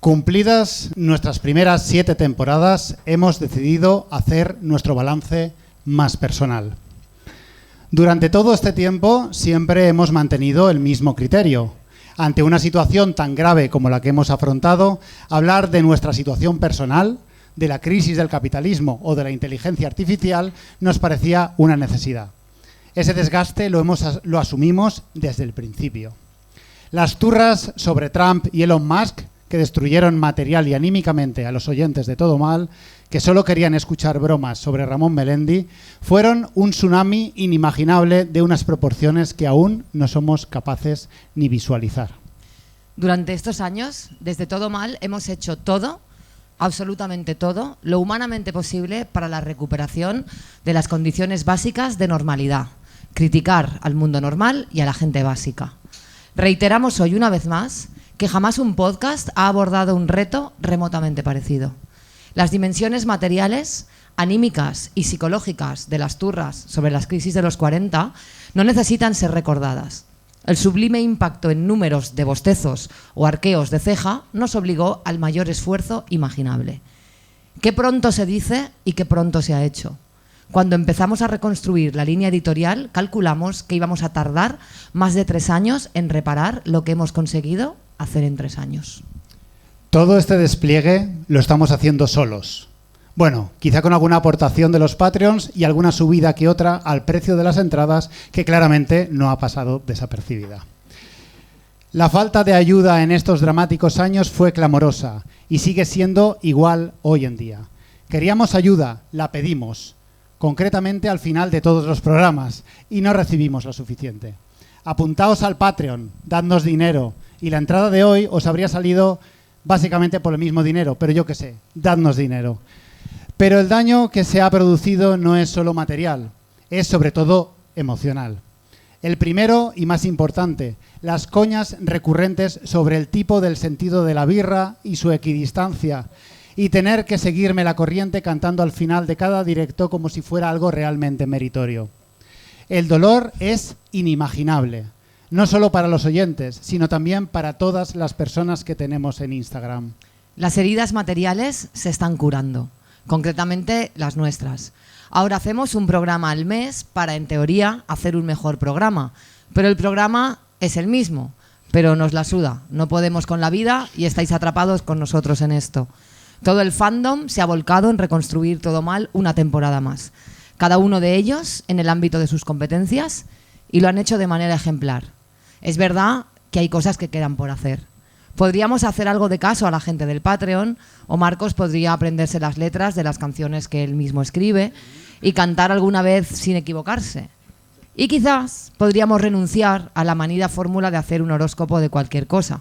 Cumplidas nuestras primeras 7 temporadas, hemos decidido hacer nuestro balance más personal. Durante todo este tiempo siempre hemos mantenido el mismo criterio. Ante una situación tan grave como la que hemos afrontado, hablar de nuestra situación personal, de la crisis del capitalismo o de la inteligencia artificial nos parecía una necesidad. Ese desgaste lo asumimos desde el principio. Las turras sobre Trump y Elon Musk, que destruyeron material y anímicamente a los oyentes de Todo Mal, que solo querían escuchar bromas sobre Ramón Melendi, fueron un tsunami inimaginable de unas proporciones que aún no somos capaces ni visualizar. Durante estos años, desde Todo Mal, hemos hecho todo, absolutamente todo, lo humanamente posible para la recuperación de las condiciones básicas de normalidad. Criticar al mundo normal y a la gente básica. Reiteramos hoy una vez más que jamás un podcast ha abordado un reto remotamente parecido. Las dimensiones materiales, anímicas y psicológicas de las turras sobre las crisis de los 40 no necesitan ser recordadas. El sublime impacto en números de bostezos o arqueos de ceja nos obligó al mayor esfuerzo imaginable. Qué pronto se dice y qué pronto se ha hecho. Cuando empezamos a reconstruir la línea editorial, calculamos que íbamos a tardar más de 3 años en reparar lo que hemos conseguido hacer en 3 años. Todo este despliegue lo estamos haciendo solos. Bueno, quizá con alguna aportación de los Patreons y alguna subida que otra al precio de las entradas que claramente no ha pasado desapercibida. La falta de ayuda en estos dramáticos años fue clamorosa y sigue siendo igual hoy en día. Queríamos ayuda, la pedimos, concretamente al final de todos los programas, y no recibimos lo suficiente. Apuntaos al Patreon, dadnos dinero, y la entrada de hoy os habría salido básicamente por el mismo dinero, pero yo qué sé, dadnos dinero. Pero el daño que se ha producido no es solo material, es sobre todo emocional. El primero y más importante, las coñas recurrentes sobre el tipo del sentido de la birra y su equidistancia, y tener que seguirme la corriente cantando al final de cada directo como si fuera algo realmente meritorio. El dolor es inimaginable, no solo para los oyentes, sino también para todas las personas que tenemos en Instagram. Las heridas materiales se están curando, concretamente las nuestras. Ahora hacemos un programa al mes para, en teoría, hacer un mejor programa, pero el programa es el mismo, pero nos la suda. No podemos con la vida y estáis atrapados con nosotros en esto. Todo el fandom se ha volcado en reconstruir Todo Mal una temporada más. Cada uno de ellos en el ámbito de sus competencias y lo han hecho de manera ejemplar. Es verdad que hay cosas que quedan por hacer. Podríamos hacer algo de caso a la gente del Patreon o Marcos podría aprenderse las letras de las canciones que él mismo escribe y cantar alguna vez sin equivocarse. Y quizás podríamos renunciar a la manida fórmula de hacer un horóscopo de cualquier cosa.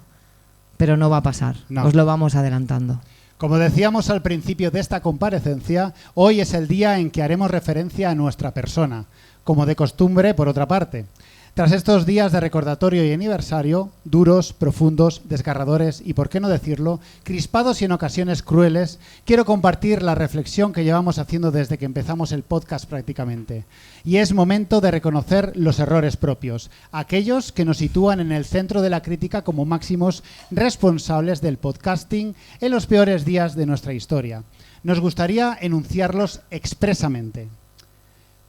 Pero no va a pasar, no. Os lo vamos adelantando. Como decíamos al principio de esta comparecencia, hoy es el día en que haremos referencia a nuestra persona, como de costumbre por otra parte. Tras estos días de recordatorio y aniversario, duros, profundos, desgarradores y, por qué no decirlo, crispados y en ocasiones crueles, quiero compartir la reflexión que llevamos haciendo desde que empezamos el podcast prácticamente. Y es momento de reconocer los errores propios, aquellos que nos sitúan en el centro de la crítica como máximos responsables del podcasting en los peores días de nuestra historia. Nos gustaría enunciarlos expresamente.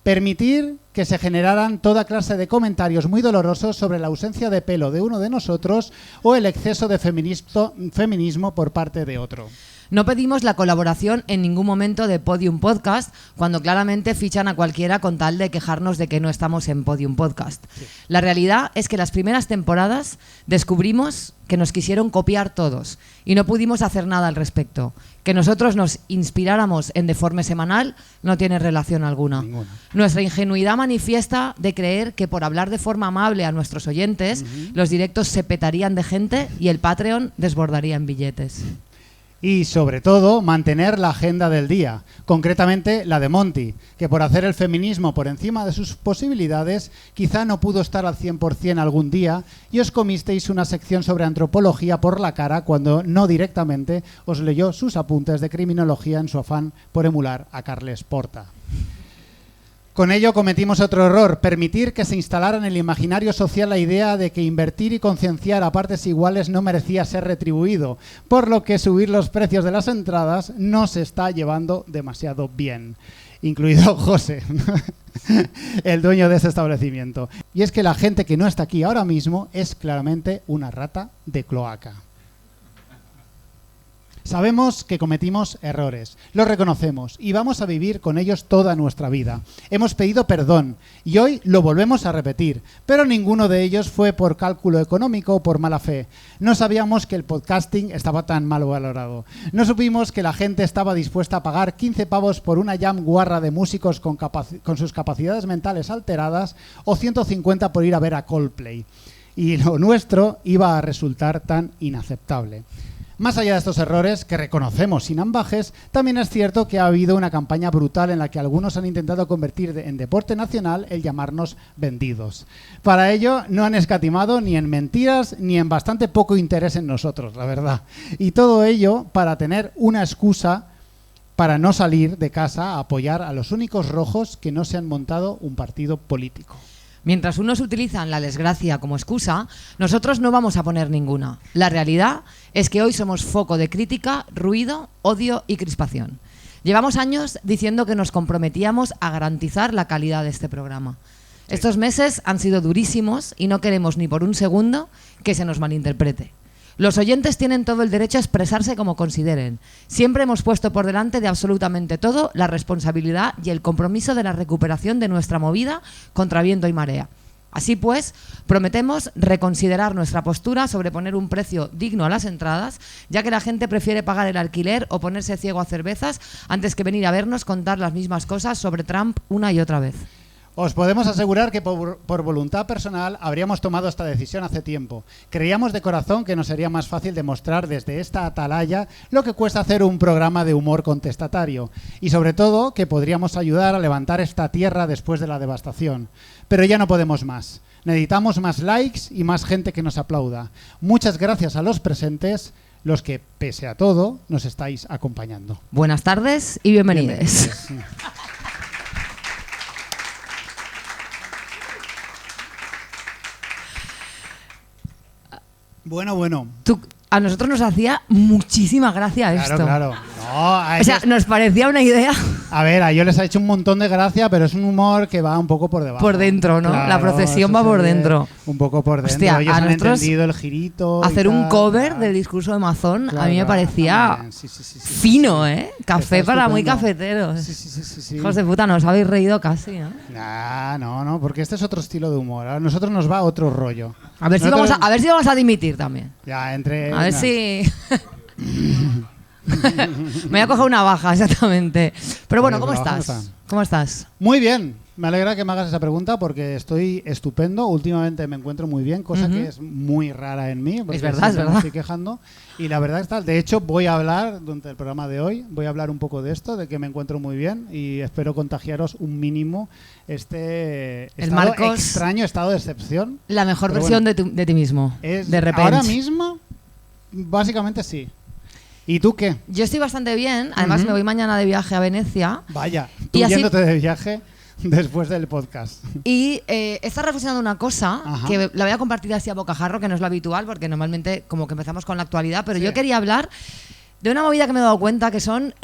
Permitir que se generaran toda clase de comentarios muy dolorosos sobre la ausencia de pelo de uno de nosotros o el exceso de feminismo por parte de otro. No pedimos la colaboración en ningún momento de Podium Podcast, cuando claramente fichan a cualquiera con tal de quejarnos de que no estamos en Podium Podcast. Sí. La realidad es que las primeras temporadas descubrimos que nos quisieron copiar todos y no pudimos hacer nada al respecto. Que nosotros nos inspiráramos en Deforme Semanal no tiene relación alguna. Ninguna. Nuestra ingenuidad manifiesta de creer que por hablar de forma amable a nuestros oyentes, los directos se petarían de gente y el Patreon desbordaría en billetes. Y, sobre todo, mantener la agenda del día, concretamente la de Monty, que por hacer el feminismo por encima de sus posibilidades, quizá no pudo estar al 100% algún día y os comisteis una sección sobre antropología por la cara cuando no directamente os leyó sus apuntes de criminología en su afán por emular a Carles Porta. Con ello cometimos otro error, permitir que se instalara en el imaginario social la idea de que invertir y concienciar a partes iguales no merecía ser retribuido, por lo que subir los precios de las entradas no se está llevando demasiado bien, incluido José, el dueño de este establecimiento. Y es que la gente que no está aquí ahora mismo es claramente una rata de cloaca. Sabemos que cometimos errores, los reconocemos y vamos a vivir con ellos toda nuestra vida. Hemos pedido perdón y hoy lo volvemos a repetir, pero ninguno de ellos fue por cálculo económico o por mala fe. No sabíamos que el podcasting estaba tan mal valorado. No supimos que la gente estaba dispuesta a pagar 15 pavos por una jam guarra de músicos con sus capacidades mentales alteradas o 150 por ir a ver a Coldplay. Y lo nuestro iba a resultar tan inaceptable. Más allá de estos errores, que reconocemos sin ambajes, también es cierto que ha habido una campaña brutal en la que algunos han intentado convertir en deporte nacional el llamarnos vendidos. Para ello no han escatimado ni en mentiras ni en bastante poco interés en nosotros, la verdad. Y todo ello para tener una excusa para no salir de casa a apoyar a los únicos rojos que no se han montado un partido político. Mientras unos utilizan la desgracia como excusa, nosotros no vamos a poner ninguna. La realidad es que hoy somos foco de crítica, ruido, odio y crispación. Llevamos años diciendo que nos comprometíamos a garantizar la calidad de este programa. Sí. Estos meses han sido durísimos y no queremos ni por un segundo que se nos malinterprete. Los oyentes tienen todo el derecho a expresarse como consideren. Siempre hemos puesto por delante de absolutamente todo la responsabilidad y el compromiso de la recuperación de nuestra movida contra viento y marea. Así pues, prometemos reconsiderar nuestra postura sobre poner un precio digno a las entradas, ya que la gente prefiere pagar el alquiler o ponerse ciego a cervezas antes que venir a vernos contar las mismas cosas sobre Trump una y otra vez. Os podemos asegurar que por voluntad personal habríamos tomado esta decisión hace tiempo. Creíamos de corazón que nos sería más fácil demostrar desde esta atalaya lo que cuesta hacer un programa de humor contestatario y sobre todo que podríamos ayudar a levantar esta tierra después de la devastación. Pero ya no podemos más. Necesitamos más likes y más gente que nos aplauda. Muchas gracias a los presentes, los que, pese a todo, nos estáis acompañando. Buenas tardes y bienvenidos. Bueno. A nosotros nos hacía muchísima gracia esto. Claro. No, o sea, nos parecía una idea. A ver, a ellos les ha hecho un montón de gracia, pero es un humor que va un poco por debajo. Por dentro, ¿no? Claro, la procesión va por dentro. Un poco por dentro. Hostia, ellos han entendido el girito. Hacer un cover del discurso de Mazón, claro, a mí me parecía sí, fino, ¿eh? Café para muy cafeteros. Sí. Hijos de puta, nos habéis reído casi, ¿no? No, porque este es otro estilo de humor. A nosotros nos va otro rollo. A ver si vamos a dimitir también. Ya, A ver si... Me voy a coger una baja, exactamente. Pero bueno, ¿cómo estás? ¿Cómo estás? Muy bien. Me alegra que me hagas esa pregunta porque estoy estupendo. Últimamente me encuentro muy bien, cosa que es muy rara en mí. Es verdad. Me estoy quejando. Y la verdad es que de hecho voy a hablar durante el programa de hoy, voy a hablar un poco de esto, de que me encuentro muy bien y espero contagiaros un mínimo extraño estado de excepción. La mejor versión de ti mismo, de repente. Ahora mismo, básicamente sí. ¿Y tú qué? Yo estoy bastante bien. Además, me voy mañana de viaje a Venecia. Vaya, tú yéndote de viaje después del podcast. Y estás reflexionando una cosa que la voy a compartir así a bocajarro, que no es lo habitual, porque normalmente como que empezamos con la actualidad, pero yo quería hablar de una movida que me he dado cuenta, que son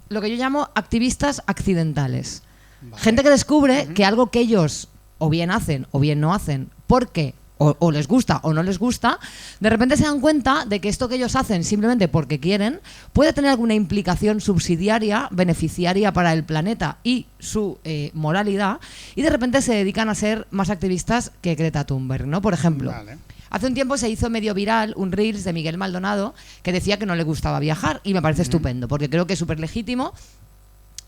lo que yo llamo activistas accidentales. Vale. Gente que descubre que algo que ellos o bien hacen o bien no hacen, porque o les gusta o no les gusta, de repente se dan cuenta de que esto que ellos hacen simplemente porque quieren puede tener alguna implicación subsidiaria, beneficiaria para el planeta y su moralidad, y de repente se dedican a ser más activistas que Greta Thunberg, ¿no? Por ejemplo, hace un tiempo se hizo medio viral un Reels de Miguel Maldonado que decía que no le gustaba viajar, y me parece estupendo, porque creo que es súper legítimo,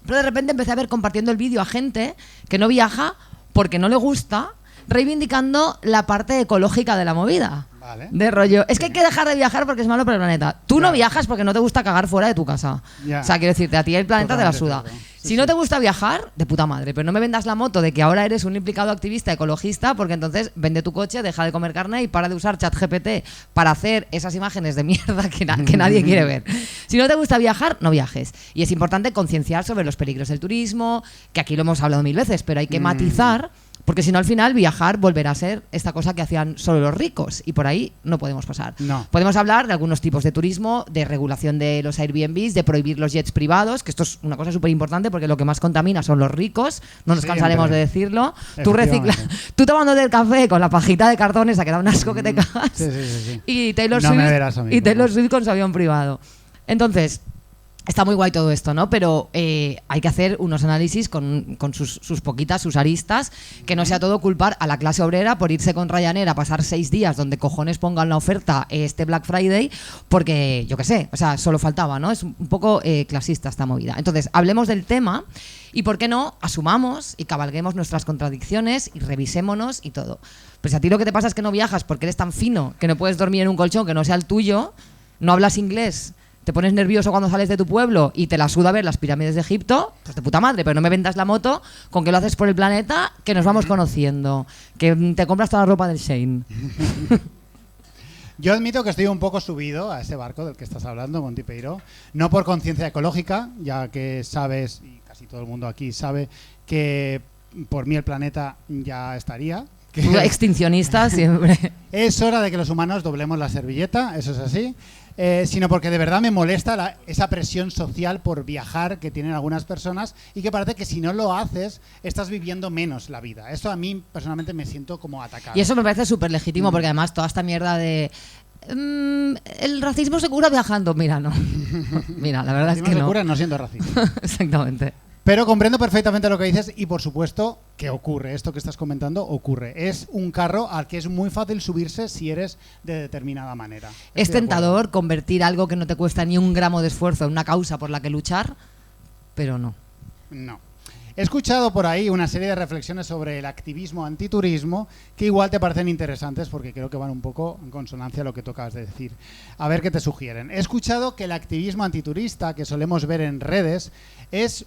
pero de repente empecé a ver compartiendo el vídeo a gente que no viaja porque no le gusta, reivindicando la parte ecológica de la movida. Vale. De rollo, es que hay que dejar de viajar porque es malo para el planeta. Tú no viajas porque no te gusta cagar fuera de tu casa. O sea, quiero decirte, a ti el planeta te la suda. Si no te gusta viajar, de puta madre, pero no me vendas la moto de que ahora eres un implicado activista ecologista, porque entonces vende tu coche, deja de comer carne y para de usar ChatGPT para hacer esas imágenes de mierda que nadie quiere ver. Si no te gusta viajar, no viajes. Y es importante concienciar sobre los peligros del turismo, que aquí lo hemos hablado 1000 veces, pero hay que matizar. Porque si no, al final, viajar volverá a ser esta cosa que hacían solo los ricos. Y por ahí no podemos pasar. No. Podemos hablar de algunos tipos de turismo, de regulación de los Airbnbs, de prohibir los jets privados, que esto es una cosa súper importante porque lo que más contamina son los ricos. No nos cansaremos de decirlo. Tú tomándote el café con la pajita de cartón esa que da un asco que te cagas. Sí. Y Taylor Swift con su avión privado. Entonces... Está muy guay todo esto, ¿no? Pero hay que hacer unos análisis con sus aristas, que no sea todo culpar a la clase obrera por irse con Ryanair a pasar 6 días donde cojones pongan la oferta este Black Friday, porque, yo qué sé, o sea, solo faltaba, ¿no? Es un poco clasista esta movida. Entonces, hablemos del tema y, ¿por qué no?, asumamos y cabalguemos nuestras contradicciones y revisémonos y todo. Pues si a ti lo que te pasa es que no viajas porque eres tan fino que no puedes dormir en un colchón que no sea el tuyo, no hablas inglés, te pones nervioso cuando sales de tu pueblo y te la suda ver las pirámides de Egipto, pues de puta madre, pero no me vendas la moto con que lo haces por el planeta, que nos vamos conociendo, que te compras toda la ropa del Shein. Yo admito que estoy un poco subido a ese barco del que estás hablando, Monty Peiró, no por conciencia ecológica, ya que sabes, y casi todo el mundo aquí sabe, que por mí el planeta ya estaría. Extincionista siempre. Es hora de que los humanos doblemos la servilleta, eso es así. Sino porque de verdad me molesta esa presión social por viajar que tienen algunas personas y que parece que si no lo haces estás viviendo menos la vida. Eso a mí personalmente me siento como atacado. Y eso me parece súper legítimo porque además toda esta mierda de... el racismo se cura viajando. Mira, no. Mira, la verdad es que no. Se cura no siendo racista. Exactamente. Pero comprendo perfectamente lo que dices y, por supuesto, que ocurre. Esto que estás comentando ocurre. Es un carro al que es muy fácil subirse si eres de determinada manera. Es tentador convertir algo que no te cuesta ni un gramo de esfuerzo en una causa por la que luchar, pero no. No. He escuchado por ahí una serie de reflexiones sobre el activismo antiturismo que igual te parecen interesantes porque creo que van un poco en consonancia a lo que tú acabas de decir. A ver qué te sugieren. He escuchado que el activismo antiturista que solemos ver en redes es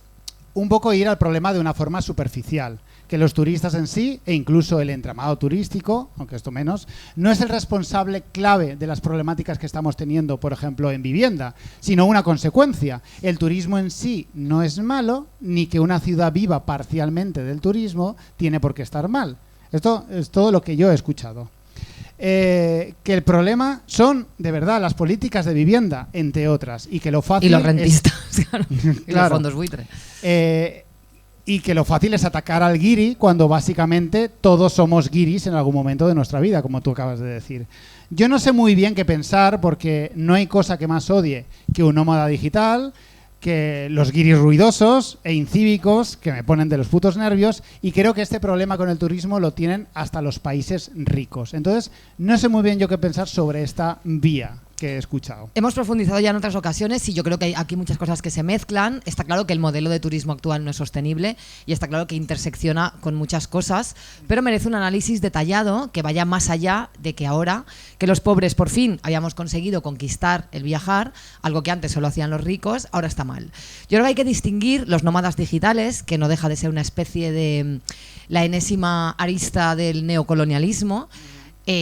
un poco ir al problema de una forma superficial, que los turistas en sí, e incluso el entramado turístico, aunque esto menos, no es el responsable clave de las problemáticas que estamos teniendo, por ejemplo, en vivienda, sino una consecuencia. El turismo en sí no es malo, ni que una ciudad viva parcialmente del turismo tiene por qué estar mal. Esto es todo lo que yo he escuchado. Que el problema son, de verdad, las políticas de vivienda, entre otras, y que lo fácil y los rentistas, claro. Y claro, los fondos buitre. Y que lo fácil es atacar al guiri cuando básicamente todos somos guiris en algún momento de nuestra vida, como tú acabas de decir. Yo no sé muy bien qué pensar porque no hay cosa que más odie que un nómada digital, que los guiris ruidosos e incívicos que me ponen de los putos nervios, y creo que este problema con el turismo lo tienen hasta los países ricos. Entonces, no sé muy bien yo qué pensar sobre esta vía que he escuchado. Hemos profundizado ya en otras ocasiones y yo creo que hay aquí muchas cosas que se mezclan. Está claro que el modelo de turismo actual no es sostenible y está claro que intersecciona con muchas cosas, pero merece un análisis detallado que vaya más allá de que ahora que los pobres por fin hayamos conseguido conquistar el viajar, algo que antes solo hacían los ricos, ahora está mal. Yo creo que hay que distinguir los nómadas digitales, que no deja de ser una especie de la enésima arista del neocolonialismo.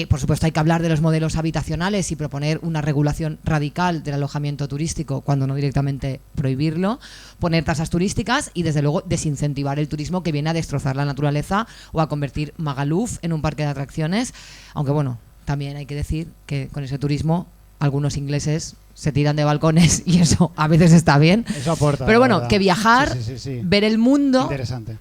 Por supuesto, hay que hablar de los modelos habitacionales y proponer una regulación radical del alojamiento turístico, cuando no directamente prohibirlo, poner tasas turísticas y, desde luego, desincentivar el turismo que viene a destrozar la naturaleza o a convertir Magaluf en un parque de atracciones. Aunque, bueno, también hay que decir que con ese turismo algunos ingleses se tiran de balcones y eso a veces está bien. Eso aporta. Pero bueno, que viajar, sí. ver el mundo... Interesante.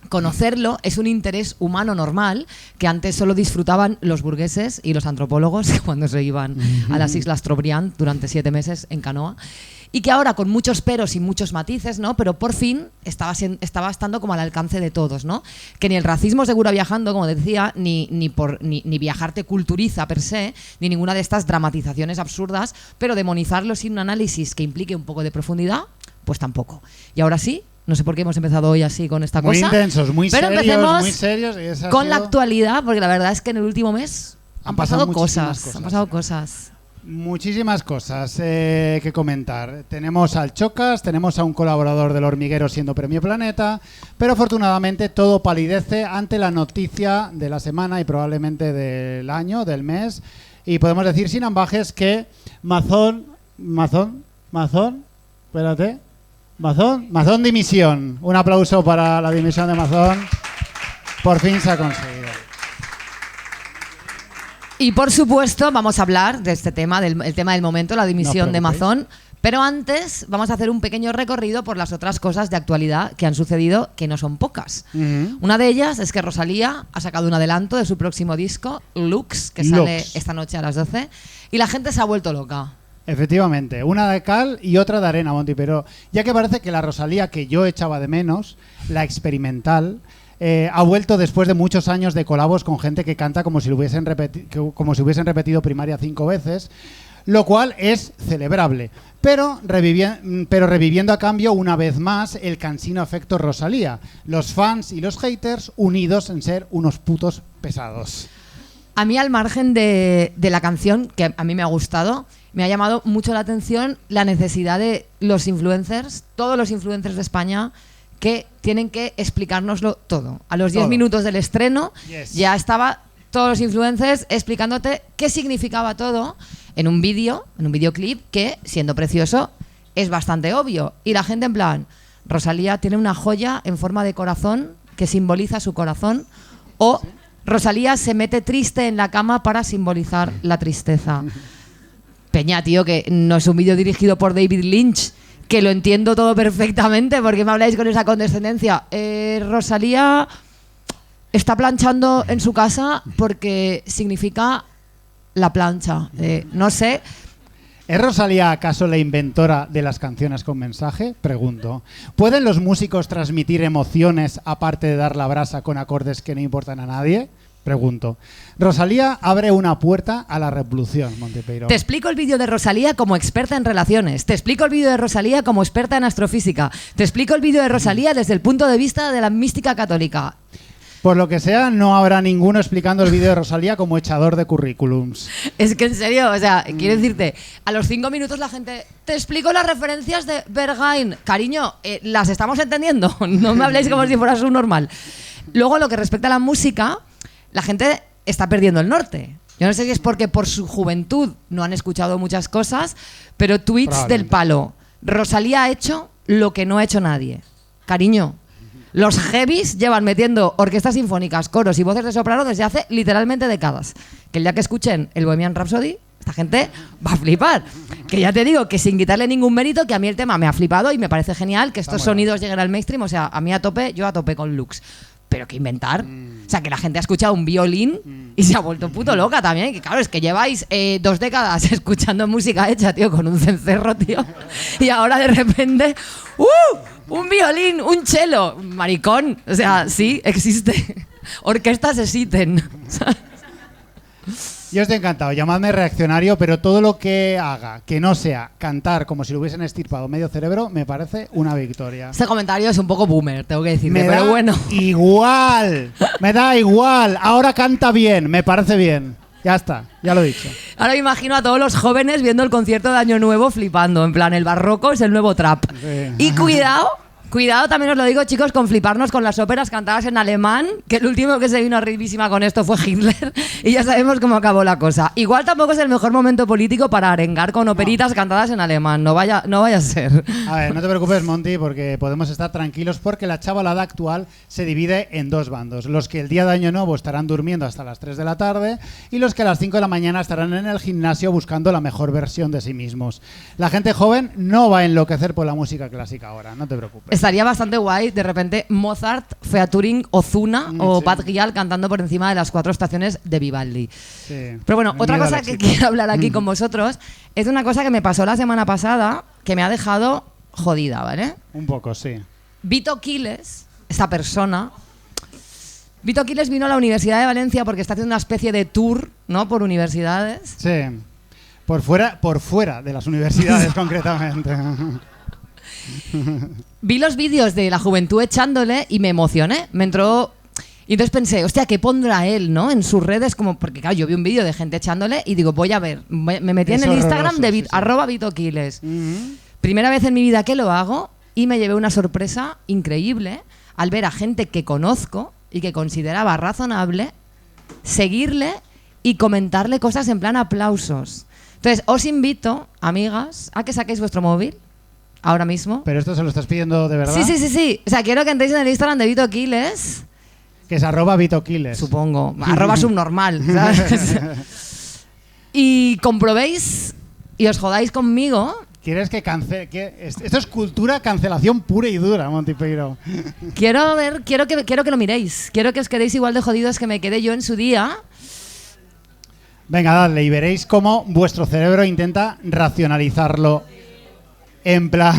Conocerlo es un interés humano normal que antes solo disfrutaban los burgueses y los antropólogos cuando se iban a las Islas Trobriand durante 7 meses en canoa, y que ahora, con muchos peros y muchos matices, ¿no?, pero por fin estaba estando como al alcance de todos, ¿no? Que ni el racismo se cura viajando, como decía, ni viajar te culturiza per se, ni ninguna de estas dramatizaciones absurdas, pero demonizarlo sin un análisis que implique un poco de profundidad, pues tampoco. Y ahora sí, No sé por qué hemos empezado hoy así con esta Muy cosa. intensos, muy pero serios, empecemos muy serios. Y esa ha con la sido- actualidad, porque la verdad es que en el último mes han pasado muchísimas cosas. Han pasado cosas. Muchísimas cosas que comentar. Tenemos al Chocas, tenemos a un colaborador del Hormiguero siendo Premio Planeta, pero afortunadamente todo palidece ante la noticia de la semana y probablemente del año, del mes. Y podemos decir sin ambajes que Mazón, espérate, Mazón dimisión. Un aplauso para la dimisión de Mazón. Por fin se ha conseguido. Y por supuesto vamos a hablar de este tema, el tema del momento, la dimisión de Mazón. Pero antes vamos a hacer un pequeño recorrido por las otras cosas de actualidad que han sucedido, que no son pocas. Una de ellas es que Rosalía ha sacado un adelanto de su próximo disco, Lux, que sale esta noche a las 12, y la gente se ha vuelto loca. Efectivamente, una de cal y otra de arena, Monty, pero ya que parece que la Rosalía que yo echaba de menos, la experimental, ha vuelto después de muchos años de colabos con gente que canta como si hubiesen repetido primaria 5 veces, lo cual es celebrable, pero reviviendo a cambio una vez más el cansino efecto Rosalía, los fans y los haters unidos en ser unos putos pesados. A mí, al margen de la canción, que a mí me ha gustado, me ha llamado mucho la atención la necesidad de los influencers, todos los influencers de España, que tienen que explicárnoslo todo. A los 10 minutos del estreno ya estaba todos los influencers explicándote qué significaba todo en un videoclip que, siendo precioso, es bastante obvio. Y la gente en plan, Rosalía tiene una joya en forma de corazón que simboliza su corazón, o Rosalía se mete triste en la cama para simbolizar la tristeza. Peña, tío, que no es un vídeo dirigido por David Lynch, que lo entiendo todo perfectamente, porque me habláis con esa condescendencia. Rosalía está planchando en su casa porque significa la plancha. No sé. ¿Es Rosalía acaso la inventora de las canciones con mensaje? Pregunto. ¿Pueden los músicos transmitir emociones aparte de dar la brasa con acordes que no importan a nadie? Pregunto. Rosalía abre una puerta a la revolución, Montepeiro. Te explico el vídeo de Rosalía como experta en relaciones. Te explico el vídeo de Rosalía como experta en astrofísica. Te explico el vídeo de Rosalía desde el punto de vista de la mística católica. Por lo que sea, no habrá ninguno explicando el vídeo de Rosalía como echador de currículums. Es que en serio, o sea, quiero decirte, a los 5 minutos la gente, te explico las referencias de Berghain. Cariño, las estamos entendiendo. No me habléis como si fuera subnormal. Luego, lo que respecta a la música, la gente está perdiendo el norte. Yo no sé si es porque por su juventud no han escuchado muchas cosas, pero tweets del palo. Rosalía ha hecho lo que no ha hecho nadie. Cariño, los heavies llevan metiendo orquestas sinfónicas, coros y voces de soprano desde hace literalmente décadas. Que el día que escuchen el Bohemian Rhapsody, esta gente va a flipar. Que ya te digo que sin quitarle ningún mérito, que a mí el tema me ha flipado y me parece genial que estos sonidos lleguen al mainstream. O sea, a mí a tope, yo a tope con Lux. Pero que inventar. O sea, que la gente ha escuchado un violín y se ha vuelto puto loca también. Que claro, es que lleváis 2 décadas escuchando música hecha, tío, con un cencerro, tío. Y ahora de repente, un violín, un cello. Maricón. O sea, sí, existe. Orquestas existen. Yo estoy encantado, llamadme reaccionario, pero todo lo que haga que no sea cantar como si le hubiesen estirpado medio cerebro, me parece una victoria. Este comentario es un poco boomer, tengo que decirte, Me pero da bueno. igual, me da igual, ahora canta bien, me parece bien. Ya está, ya lo he dicho. Ahora me imagino a todos los jóvenes viendo el concierto de Año Nuevo flipando, en plan, el barroco es el nuevo trap. Sí. Y cuidado, también os lo digo, chicos, con fliparnos con las óperas cantadas en alemán, que el último que se vino arribísima con esto fue Hitler, y ya sabemos cómo acabó la cosa. Igual tampoco es el mejor momento político para arengar con operitas cantadas en alemán, no vaya a ser. A ver, no te preocupes, Monty, porque podemos estar tranquilos porque la chavalada actual se divide en 2 bandos. Los que el día de Año Nuevo estarán durmiendo hasta las 3 de la tarde y los que a las 5 de la mañana estarán en el gimnasio buscando la mejor versión de sí mismos. La gente joven no va a enloquecer por la música clásica ahora, no te preocupes. Estaría bastante guay, de repente, Mozart, featuring Ozuna o sí. Bad Gyal cantando por encima de las 4 estaciones de Vivaldi. Sí. Pero bueno, otra Miedo al cosa que éxito. quiero hablar aquí con vosotros es de una cosa que me pasó la semana pasada que me ha dejado jodida, ¿vale? Un poco, sí. Vito Quiles, esta persona... Vito Quiles vino a la Universidad de Valencia porque está haciendo una especie de tour, ¿no? Por universidades. Sí. Por fuera de las universidades, concretamente. Vi los vídeos de la juventud echándole y me emocioné. Me entró... Y entonces pensé, hostia, ¿qué pondrá él, no? En sus redes, como... Porque claro, yo vi un vídeo de gente echándole y digo, voy a ver. Me metí en el Instagram de sí. @vitoquiles. Primera vez en mi vida que lo hago y me llevé una sorpresa increíble al ver a gente que conozco y que consideraba razonable seguirle y comentarle cosas en plan aplausos. Entonces, os invito, amigas, a que saquéis vuestro móvil ahora mismo. ¿Pero esto se lo estás pidiendo de verdad? Sí. O sea, quiero que entréis en el Instagram de Vitoquiles. Que es @vitoquiles. Supongo. @subnormal, ¿sabes? Y comprobéis y os jodáis conmigo. ¿Quieres que cancele? Esto es cultura cancelación pura y dura, Montipeiro. Quiero que lo miréis. Quiero que os quedéis igual de jodidos que me quedé yo en su día. Venga, dadle y veréis cómo vuestro cerebro intenta racionalizarlo en plan...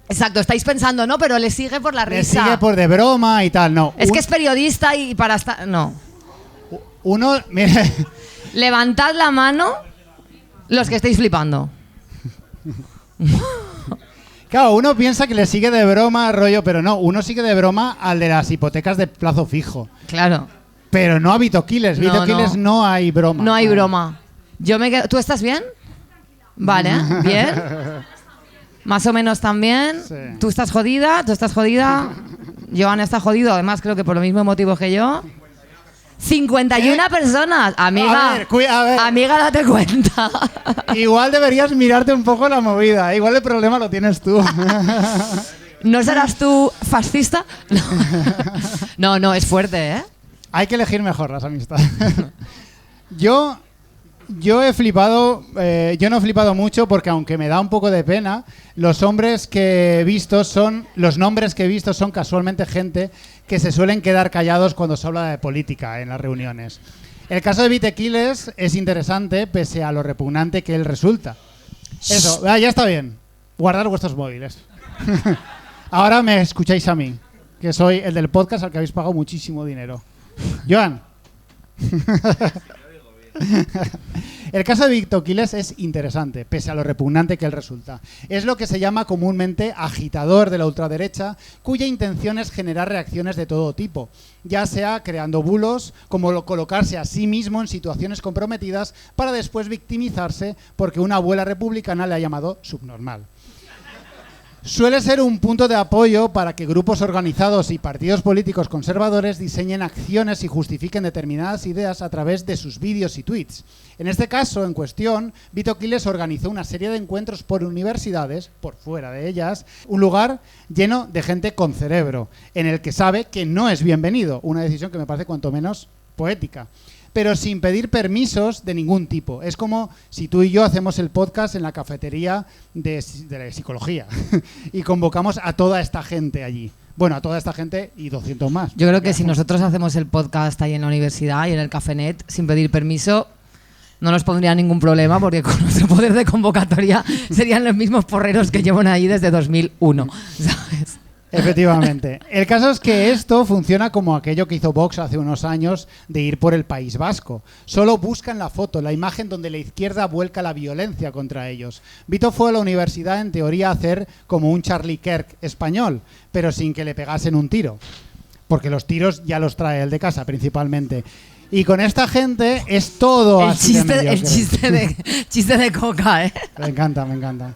Exacto, estáis pensando, no, pero le sigue por la Le risa. sigue por de broma y tal, no. Es que es periodista y para estar... No. Uno, mire... Levantad la mano los que estéis flipando. Claro, uno piensa que le sigue de broma, rollo, pero no, uno sigue de broma al de las hipotecas de plazo fijo. Claro. Pero no a Vitoquiles. No, Vitoquiles no hay broma. No hay broma. Yo me quedo... ¿Tú estás bien? Vale, bien. Más o menos también. Sí. Tú estás jodida. Joan está jodido, además creo que por los mismos motivos que yo. 51 personas. Amiga, A ver. amiga, date cuenta. Igual deberías mirarte un poco la movida. Igual el problema lo tienes tú. ¿No serás tú fascista? No, es fuerte, ¿eh? Hay que elegir mejor las amistades. Yo he flipado, yo no he flipado mucho porque aunque me da un poco de pena, los nombres que he visto son casualmente gente que se suelen quedar callados cuando se habla de política en las reuniones. El caso de Vitoquiles es interesante pese a lo repugnante que él resulta. Eso, ya está bien. Guardar vuestros móviles. Ahora me escucháis a mí, que soy el del podcast al que habéis pagado muchísimo dinero. Joan. El caso de Vitoquiles es interesante, pese a lo repugnante que él resulta. Es lo que se llama comúnmente agitador de la ultraderecha, cuya intención es generar reacciones de todo tipo, ya sea creando bulos, como colocarse a sí mismo en situaciones comprometidas para después victimizarse porque una abuela republicana le ha llamado subnormal. Suele ser un punto de apoyo para que grupos organizados y partidos políticos conservadores diseñen acciones y justifiquen determinadas ideas a través de sus vídeos y tweets. En este caso en cuestión, Vitoquiles organizó una serie de encuentros por universidades, por fuera de ellas, un lugar lleno de gente con cerebro, en el que sabe que no es bienvenido, una decisión que me parece cuanto menos poética, pero sin pedir permisos de ningún tipo. Es como si tú y yo hacemos el podcast en la cafetería de psicología y convocamos a toda esta gente allí. Bueno, a toda esta gente y 200 más. Yo creo que si nosotros hacemos el podcast ahí en la universidad y en el Cafenet sin pedir permiso, no nos pondría ningún problema porque con nuestro poder de convocatoria serían los mismos porreros que llevan ahí desde 2001, ¿sabes? Efectivamente. El caso es que esto funciona como aquello que hizo Vox hace unos años de ir por el País Vasco. Solo buscan la foto, la imagen donde la izquierda vuelca la violencia contra ellos. Vito fue a la universidad en teoría a hacer como un Charlie Kirk español, pero sin que le pegasen un tiro. Porque los tiros ya los trae él de casa principalmente. Y con esta gente es todo así de mediocre. El chiste de coca, ¿eh? Me encanta, me encanta.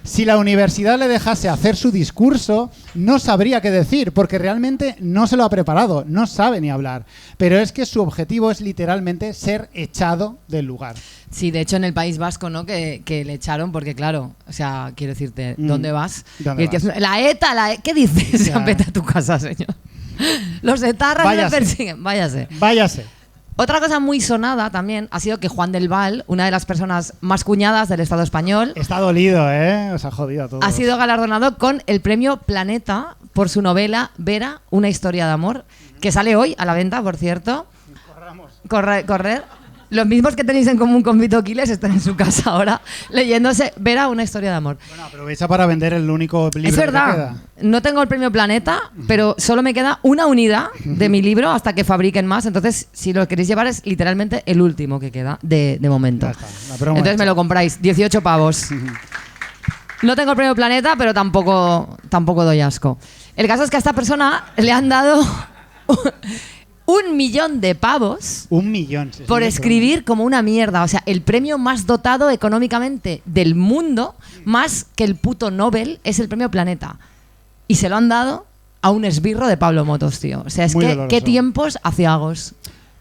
Si la universidad le dejase hacer su discurso, no sabría qué decir, porque realmente no se lo ha preparado, no sabe ni hablar. Pero es que su objetivo es literalmente ser echado del lugar. Sí, de hecho en el País Vasco, ¿no? Que le echaron porque, claro, o sea, quiero decirte, ¿dónde vas? ¿Dónde vas? La ETA, ¿qué dices? Ya. Vete a tu casa, señor. Los etarras me persiguen. Váyase. Váyase. Otra cosa muy sonada también ha sido que Juan del Val, una de las personas más cuñadas del Estado español, Está dolido, ¿eh? Os ha jodido a todos. ha sido galardonado con el premio Planeta por su novela Vera, una historia de amor, que sale hoy a la venta, por cierto. Correr. Los mismos que tenéis en común con Vitoquiles están en su casa ahora leyéndose Vera, una historia de amor. Bueno, aprovecha para vender el único libro Es que te verdad, queda. no tengo el premio Planeta, pero solo me queda una unidad de mi libro hasta que fabriquen más. Entonces, si lo queréis llevar, es literalmente el último que queda de momento. Ya está, la promo Entonces hecha. me lo compráis, 18 pavos. No tengo el premio Planeta, pero tampoco doy asco. El caso es que a esta persona le han dado 1 millón de pavos 1 millón. Sí, por escribir como una mierda. O sea, el premio más dotado económicamente del mundo, más que el puto Nobel, es el premio Planeta. Y se lo han dado a un esbirro de Pablo Motos, tío. O sea, es Muy que doloroso. qué tiempos aciagos.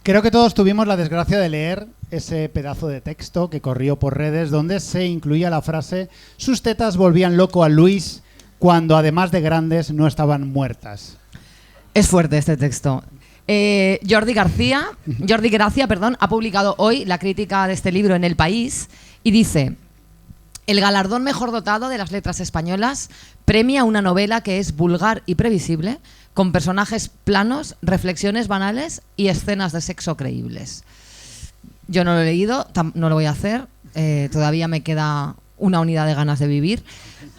Creo que todos tuvimos la desgracia de leer ese pedazo de texto que corrió por redes donde se incluía la frase: sus tetas volvían loco a Luis cuando además de grandes no estaban muertas. Es fuerte este texto. Jordi Gracia, ha publicado hoy la crítica de este libro en El País y dice: el galardón mejor dotado de las letras españolas premia una novela que es vulgar y previsible, con personajes planos, reflexiones banales y escenas de sexo creíbles. Yo no lo he leído, no lo voy a hacer, todavía me queda una unidad de ganas de vivir.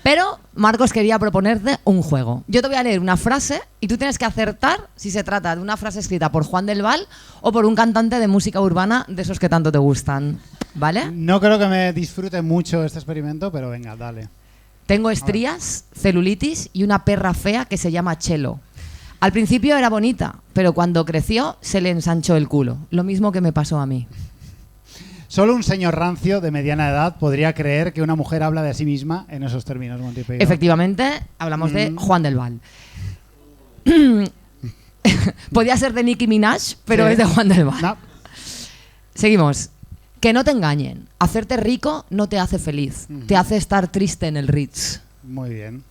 Pero, Marcos, quería proponerte un juego. Yo te voy a leer una frase y tú tienes que acertar si se trata de una frase escrita por Juan del Val o por un cantante de música urbana de esos que tanto te gustan. ¿Vale? No creo que me disfrute mucho este experimento, pero venga, dale. Tengo estrías, celulitis y una perra fea que se llama Chelo. Al principio era bonita, pero cuando creció se le ensanchó el culo. Lo mismo que me pasó a mí. Solo un señor rancio de mediana edad podría creer que una mujer habla de sí misma en esos términos, Monty Peiro. Efectivamente, hablamos de Juan del Val. Podía ser de Nicki Minaj, pero Sí. es de Juan del Val. No. Seguimos. Que no te engañen. Hacerte rico no te hace feliz. Te hace estar triste en el Ritz. Muy bien.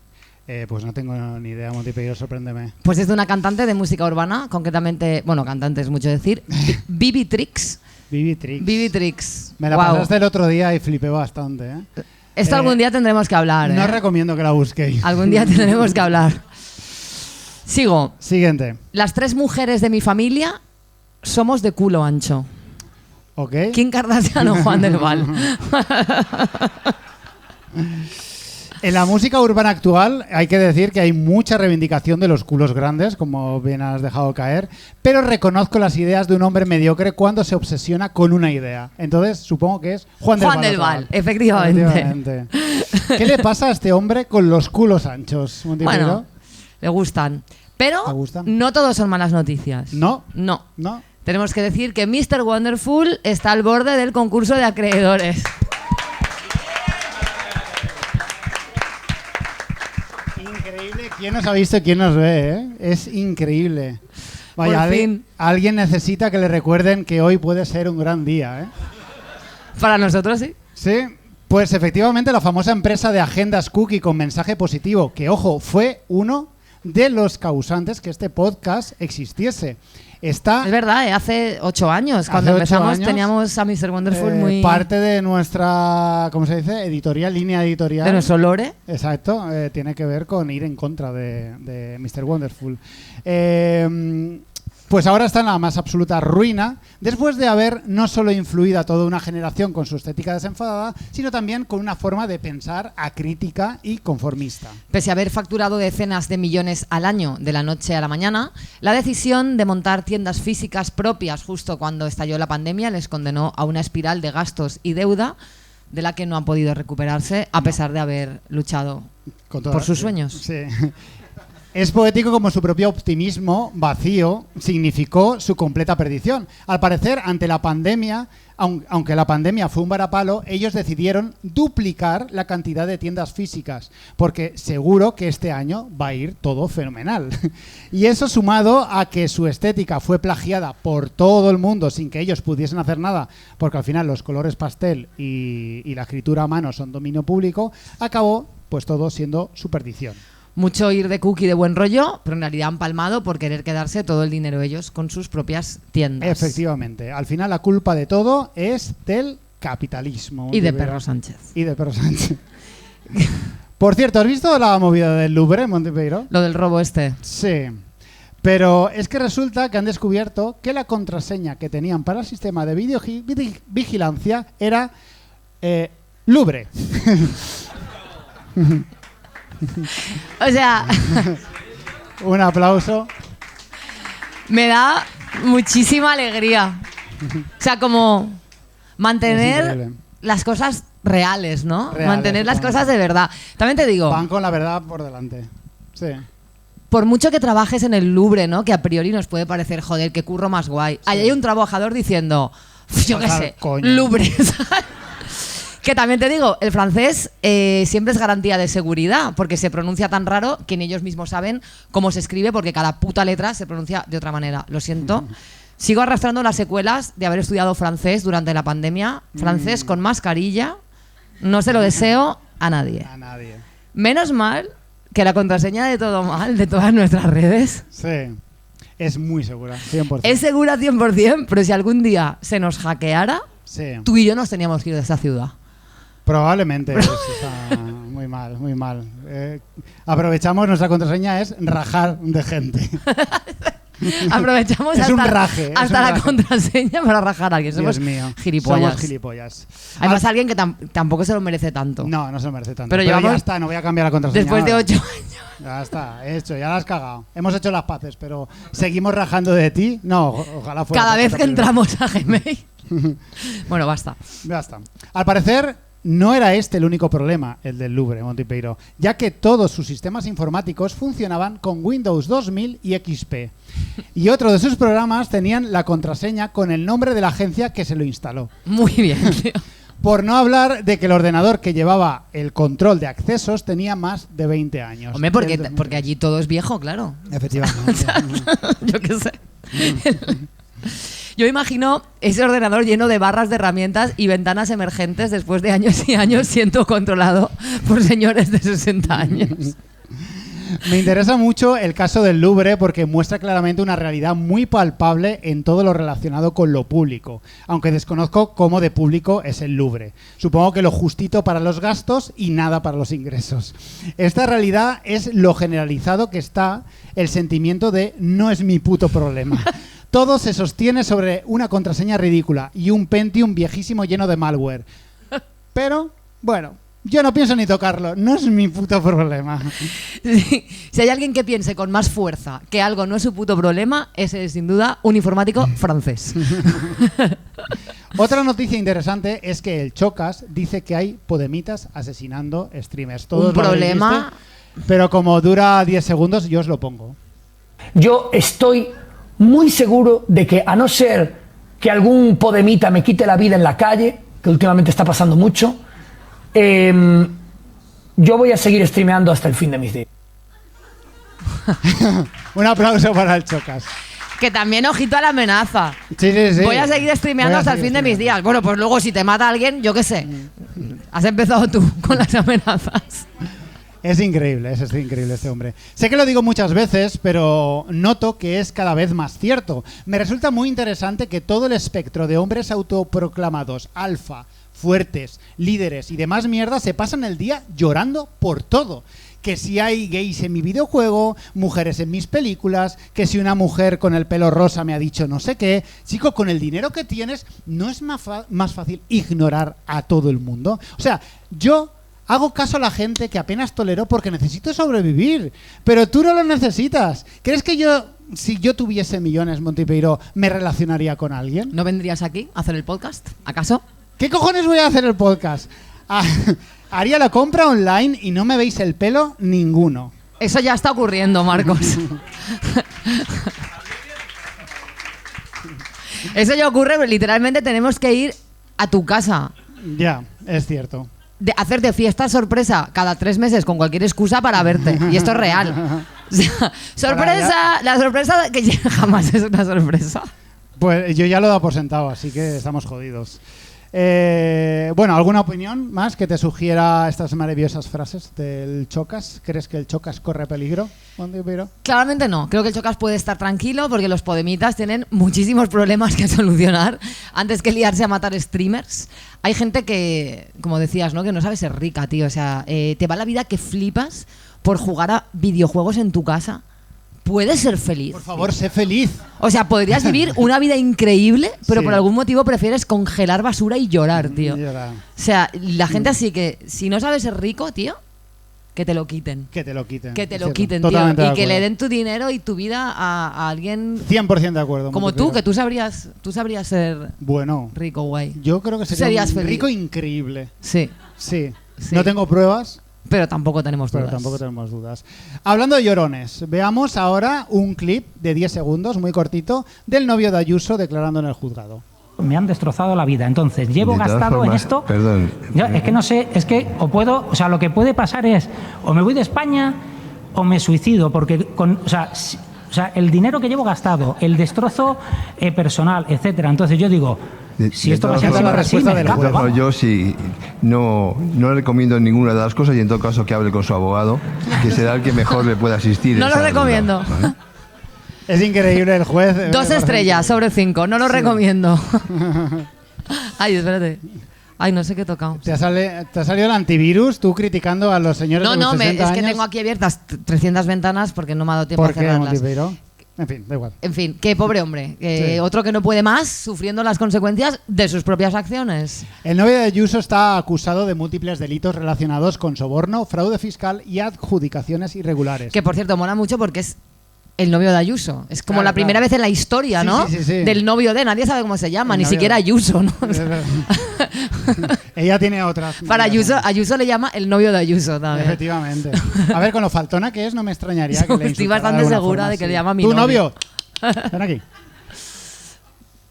Pues no tengo ni idea, Monty Peiro, sorpréndeme. Pues es de una cantante de música urbana, concretamente, bueno, cantante es mucho decir, Bibi Trix. Bibi Trix. Bibi Trix. Me la Guau. pasaste el otro día y flipé bastante, ¿eh? Esto algún día tendremos que hablar. No ¿eh? recomiendo que la busquéis. Algún día tendremos que hablar. Sigo. Siguiente. Las 3 mujeres de mi familia somos de culo ancho. ¿Ok? Kim Kardashian o Juan del Val. En la música urbana actual hay que decir que hay mucha reivindicación de los culos grandes, como bien has dejado caer, pero reconozco las ideas de un hombre mediocre cuando se obsesiona con una idea. Entonces, supongo que es Juan del Val. Juan del otra Val, vez. efectivamente. ¿Qué le pasa a este hombre con los culos anchos, Monty Bueno, Peiro? le gustan. Pero ¿Le gustan? no todos son malas noticias. No. No. ¿No? Tenemos que decir que Mr. Wonderful está al borde del concurso de acreedores. Increíble quién nos ha visto y quién nos ve, ¿eh? Es increíble. Vaya, Por fin. alguien necesita que le recuerden que hoy puede ser un gran día, ¿eh? Para nosotros sí. Sí, pues efectivamente la famosa empresa de agendas cookie con mensaje positivo, que ojo, fue uno de los causantes que este podcast existiese. Está Es verdad, hace 8 años. Cuando Hace 8 empezamos años, teníamos a Mr. Wonderful muy... parte de nuestra, ¿cómo se dice? Editorial, línea editorial. de nuestro lore. Exacto, tiene que ver con ir en contra de Mr. Wonderful. Pues ahora está en la más absoluta ruina, después de haber no solo influido a toda una generación con su estética desenfadada, sino también con una forma de pensar acrítica y conformista. Pese a haber facturado decenas de millones al año de la noche a la mañana, la decisión de montar tiendas físicas propias justo cuando estalló la pandemia les condenó a una espiral de gastos y deuda de la que no han podido recuperarse a pesar de haber luchado Con por sus sueños. Sí. Es poético como su propio optimismo vacío significó su completa perdición. Al parecer, ante la pandemia, aunque la pandemia fue un varapalo, ellos decidieron duplicar la cantidad de tiendas físicas, porque seguro que este año va a ir todo fenomenal. Y eso sumado a que su estética fue plagiada por todo el mundo sin que ellos pudiesen hacer nada, porque al final los colores pastel y la escritura a mano son dominio público, acabó pues todo siendo su perdición. Mucho ir de cookie de buen rollo, pero en realidad han palmado por querer quedarse todo el dinero ellos con sus propias tiendas. Efectivamente. Al final la culpa de todo es del capitalismo. Y de Perro Sánchez. Y de Perro Sánchez. Por cierto, ¿has visto la movida del Louvre, Monty Peiro? Lo del robo este. Sí. Pero es que resulta que han descubierto que la contraseña que tenían para el sistema de vigilancia era Louvre. O sea, Un aplauso. me da muchísima alegría. O sea, como Es mantener increíble. las cosas reales, ¿no? Reales, Mantener las cosas de verdad. También te digo, Van con la verdad por delante. Sí. por mucho que trabajes en el Louvre, ¿no? Que a priori nos puede parecer, joder, qué curro más guay. Ahí hay un trabajador diciendo, yo qué sé, Coño. Louvre. Que también te digo, el francés siempre es garantía de seguridad, porque se pronuncia tan raro que ni ellos mismos saben cómo se escribe, porque cada puta letra se pronuncia de otra manera. Lo siento. Sigo arrastrando las secuelas de haber estudiado francés durante la pandemia. Francés con mascarilla. No se lo deseo a nadie. A nadie. Menos mal que la contraseña de Todo Mal, de todas nuestras redes, Sí. Es muy segura, 100%. es segura 100%, pero si algún día se nos hackeara, Sí. tú y yo nos teníamos que ir de esa ciudad. Probablemente. Eso está muy mal, muy mal. Aprovechamos, nuestra contraseña es rajar de gente. Aprovechamos Es un hasta, raje, es hasta un la raje. contraseña para rajar a alguien. Somos Dios mío. gilipollas. Somos gilipollas. Además, alguien que tampoco se lo merece tanto. No, no se lo merece tanto. Pero ya llevamos- está, no voy a cambiar la contraseña. Después de ahora. 8 años. Ya está, hecho, ya la has cagado. Hemos hecho las paces, pero ¿seguimos rajando de ti? No, ojalá fuera. Cada la vez cosa que primero. entramos a Gmail. Bueno, basta. Ya está. Al parecer, no era este el único problema, el del Louvre, Montipeiro, ya que todos sus sistemas informáticos funcionaban con Windows 2000 y XP. Y otro de sus programas tenían la contraseña con el nombre de la agencia que se lo instaló. Muy bien, tío. Por no hablar de que el ordenador que llevaba el control de accesos tenía más de 20 años. Hombre, porque allí todo es viejo, claro. Efectivamente. Yo qué sé. Yo imagino ese ordenador lleno de barras de herramientas y ventanas emergentes después de años y años siendo controlado por señores de 60 años. Me interesa mucho el caso del Louvre porque muestra claramente una realidad muy palpable en todo lo relacionado con lo público, aunque desconozco cómo de público es el Louvre. Supongo que lo justito para los gastos y nada para los ingresos. Esta realidad es lo generalizado que está el sentimiento de no es mi puto problema. Todo se sostiene sobre una contraseña ridícula y un Pentium viejísimo lleno de malware. Pero, bueno, yo no pienso ni tocarlo. No es mi puto problema. Sí. Si hay alguien que piense con más fuerza que algo no es su puto problema, ese es sin duda un informático francés. Otra noticia interesante es que el Chocas dice que hay podemitas asesinando streamers. Todos Un lo habéis problema. visto, pero como dura 10 segundos, yo os lo pongo. Yo estoy muy seguro de que, a no ser que algún podemita me quite la vida en la calle, que últimamente está pasando mucho, yo voy a seguir streameando hasta el fin de mis días. Un aplauso para el Chocas. Que también ojito a la amenaza. Sí, sí, sí. Voy a seguir streameando Voy a hasta el seguir fin de mis streameando. días. Bueno, pues luego si te mata alguien, yo qué sé. Has empezado tú con las amenazas. Es increíble este hombre. Sé que lo digo muchas veces, pero noto que es cada vez más cierto. Me resulta muy interesante que todo el espectro de hombres autoproclamados, alfa, fuertes, líderes y demás mierda se pasan el día llorando por todo. Que si hay gays en mi videojuego, mujeres en mis películas, que si una mujer con el pelo rosa me ha dicho no sé qué. Chico, con el dinero que tienes, ¿no es más fácil ignorar a todo el mundo? O sea, yo hago caso a la gente que apenas tolero porque necesito sobrevivir. Pero tú no lo necesitas. ¿Crees que yo, si yo tuviese millones, Montipeiro, me relacionaría con alguien? ¿No vendrías aquí a hacer el podcast? ¿Acaso? ¿Qué cojones voy a hacer el podcast? Haría la compra online y no me veis el pelo ninguno. Eso ya está ocurriendo, Marcos. Eso ya ocurre, pero literalmente tenemos que ir a tu casa. Ya, es cierto. De hacerte fiesta sorpresa cada 3 meses con cualquier excusa para verte. Y esto es real. O sea, sorpresa, la sorpresa que jamás es una sorpresa. Pues yo ya lo he dado por sentado, así que estamos jodidos. Bueno, ¿alguna opinión más que te sugiera estas maravillosas frases del Chocas? ¿Crees que el Chocas corre peligro, Montipeiro? Claramente no. Creo que el Chocas puede estar tranquilo porque los podemitas tienen muchísimos problemas que solucionar antes que liarse a matar streamers. Hay gente que, como decías, ¿no? Que no sabe ser rica, tío. O sea, te va la vida que flipas por jugar a videojuegos en tu casa. ¿Puedes ser feliz? Por favor, sé feliz. O sea, podrías vivir una vida increíble, pero Sí. por algún motivo prefieres congelar basura y llorar, tío. Llorar. O sea, la gente así que, si no sabes ser rico, tío, que te lo quiten. Que te lo quiten. Que te lo Cierto. quiten, tío. Totalmente de Y que le acuerdo. den tu dinero y tu vida a alguien 100% de acuerdo. como Monty tú, Python. que tú sabrías ser Bueno, rico, guay. yo creo que sería Serías un feliz. rico increíble. Sí, Sí. Sí. No tengo pruebas, pero tampoco tenemos pero dudas. tampoco tenemos dudas. Hablando de llorones, veamos ahora un clip de 10 segundos, muy cortito, del novio de Ayuso declarando en el juzgado. Me han destrozado la vida. Entonces, llevo De todas gastado en formas, esto. perdón. Es que no sé, es que o sea, lo que puede pasar es o me voy de España o me suicido, porque o sea, el dinero que llevo gastado, el destrozo personal, etcétera. Entonces yo digo, si De esto va a todas ser formas, siempre la así, respuesta me del escapo, juez. vamos. Bueno, yo sí no recomiendo ninguna de las cosas y en todo caso que hable con su abogado, que será el que mejor le pueda asistir. No en lo esa recomiendo. duda, ¿vale? Es increíble el juez. 2 estrellas sobre 5, no lo recomiendo. Ay, espérate. Ay, no sé qué he tocado. ¿Te ha salido el antivirus tú criticando a los señores de los 60 es que años? tengo aquí abiertas 300 ventanas porque no me ha dado tiempo a ¿Por qué, cerrarlas. Montipeiro? En fin, da igual. En fin, qué pobre hombre. Sí. Otro que no puede más, sufriendo las consecuencias de sus propias acciones. El novio de Ayuso está acusado de múltiples delitos relacionados con soborno, fraude fiscal y adjudicaciones irregulares. Que por cierto, mola mucho porque es el novio de Ayuso. Es como Claro, la primera claro. vez en la historia, Sí, ¿no? sí, sí, sí. Del novio de, nadie sabe cómo se llama, El ni novio siquiera de- Ayuso, ¿no? Ella tiene otras. Para Ayuso le llama el novio de Ayuso también. Efectivamente. A ver, con lo faltona que es, no me extrañaría que le Estoy insultara bastante alguna segura forma de que así. le llama mi ¿Tu novio. novio? Ven aquí.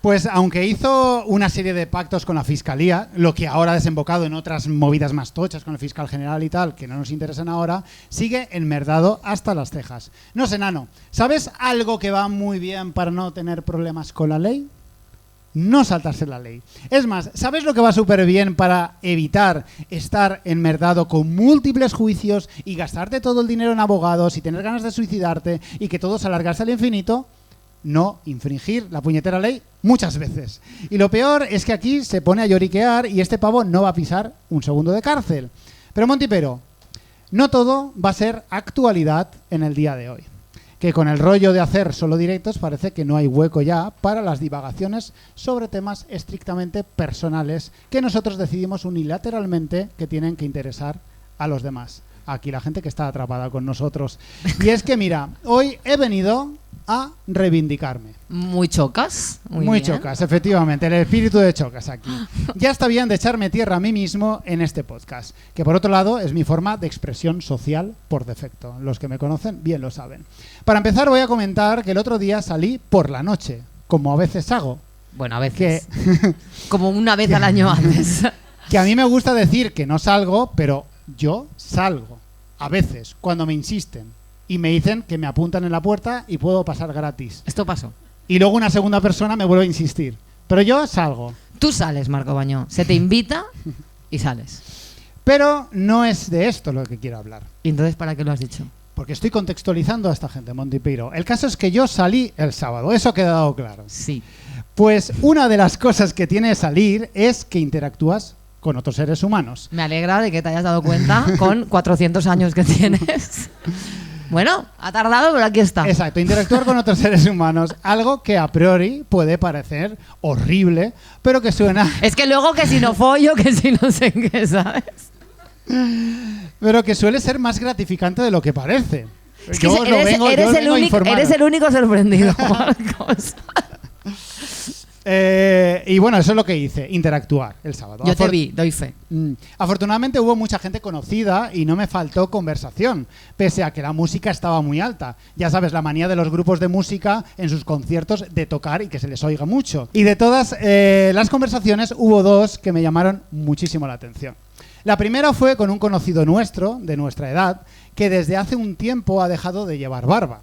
Pues aunque hizo una serie de pactos con la Fiscalía, lo que ahora ha desembocado en otras movidas más tochas con el fiscal general y tal, que no nos interesan ahora, sigue enmerdado hasta las cejas. No sé, Nano, ¿sabes algo que va muy bien para no tener problemas con la ley? No saltarse la ley. Es más, ¿sabes lo que va súper bien para evitar estar enmerdado con múltiples juicios y gastarte todo el dinero en abogados y tener ganas de suicidarte y que todo se alargase al infinito? No infringir la puñetera ley muchas veces. Y lo peor es que aquí se pone a lloriquear y este pavo no va a pisar un segundo de cárcel. Pero Montipero, no todo va a ser actualidad en el día de hoy. Que con el rollo de hacer solo directos parece que no hay hueco ya para las divagaciones sobre temas estrictamente personales que nosotros decidimos unilateralmente que tienen que interesar a los demás. Aquí la gente que está atrapada con nosotros. Y es que mira, hoy he venido a reivindicarme. Muy chocas. Muy bien. Chocas, efectivamente, el espíritu de Chocas aquí. Ya está bien de echarme tierra a mí mismo en este podcast, que por otro lado es mi forma de expresión social por defecto. Los que me conocen bien lo saben. Para empezar voy a comentar que el otro día salí por la noche, como a veces hago, Bueno, a veces. que, Como una vez al año antes. que a mí me gusta decir que no salgo, pero yo salgo, a veces, cuando me insisten. Y me dicen que me apuntan en la puerta y puedo pasar gratis. Esto pasó. Y luego una segunda persona me vuelve a insistir. Pero yo salgo. Tú sales, Marco Bañó. Se te invita y sales. Pero no es de esto lo que quiero hablar. ¿Y entonces para qué lo has dicho? Porque estoy contextualizando a esta gente, Montipiro. El caso es que yo salí el sábado. Eso ha quedado claro. Sí. Pues una de las cosas que tiene salir es que interactúas con otros seres humanos. Me alegra de que te hayas dado cuenta con 400 años que tienes. Bueno, ha tardado, pero aquí está. Exacto, interactuar con otros seres humanos. Algo que a priori puede parecer horrible, pero que suena... Es que luego que si no follo, que si no sé qué, ¿sabes? Pero que suele ser más gratificante de lo que parece. Es que Yo os lo vengo- yo os vengo a informar. eres el único sorprendido, Marcos. Y bueno, eso es lo que hice, interactuar el sábado. Yo te vi, doy fe. Afortunadamente hubo mucha gente conocida y no me faltó conversación, pese a que la música estaba muy alta. Ya sabes, la manía de los grupos de música en sus conciertos de tocar y que se les oiga mucho. Y de todas las conversaciones hubo dos que me llamaron muchísimo la atención. La primera fue con un conocido nuestro, de nuestra edad, que desde hace un tiempo ha dejado de llevar barba.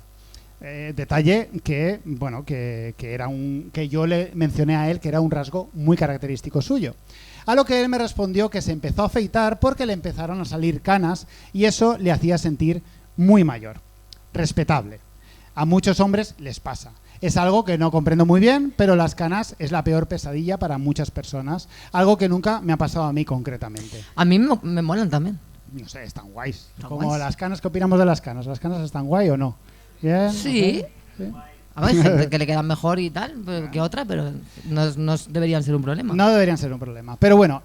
Detalle que, bueno, que yo le mencioné a él que era un rasgo muy característico suyo. A lo que él me respondió que se empezó a afeitar porque le empezaron a salir canas y eso le hacía sentir muy mayor. Respetable. A muchos hombres les pasa. Es algo que no comprendo muy bien, pero las canas es la peor pesadilla para muchas personas. Algo que nunca me ha pasado a mí concretamente. A mí me molan también. No sé, están guays. Están Como guays. las canas, ¿qué opinamos de las canas? ¿Las canas están guay o no? ¿Bien? Sí. ¿Ok? Sí. A ver, gente que le quedan mejor y tal que otra, pero no deberían ser un problema. No deberían ser un problema. Pero bueno,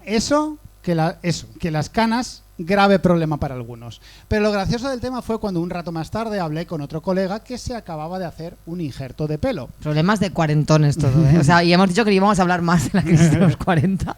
que las canas grave problema para algunos. Pero lo gracioso del tema fue cuando un rato más tarde hablé con otro colega que se acababa de hacer un injerto de pelo. Problemas de cuarentones todo, ¿eh? O sea, y hemos dicho que íbamos a hablar más de la crisis de los 40.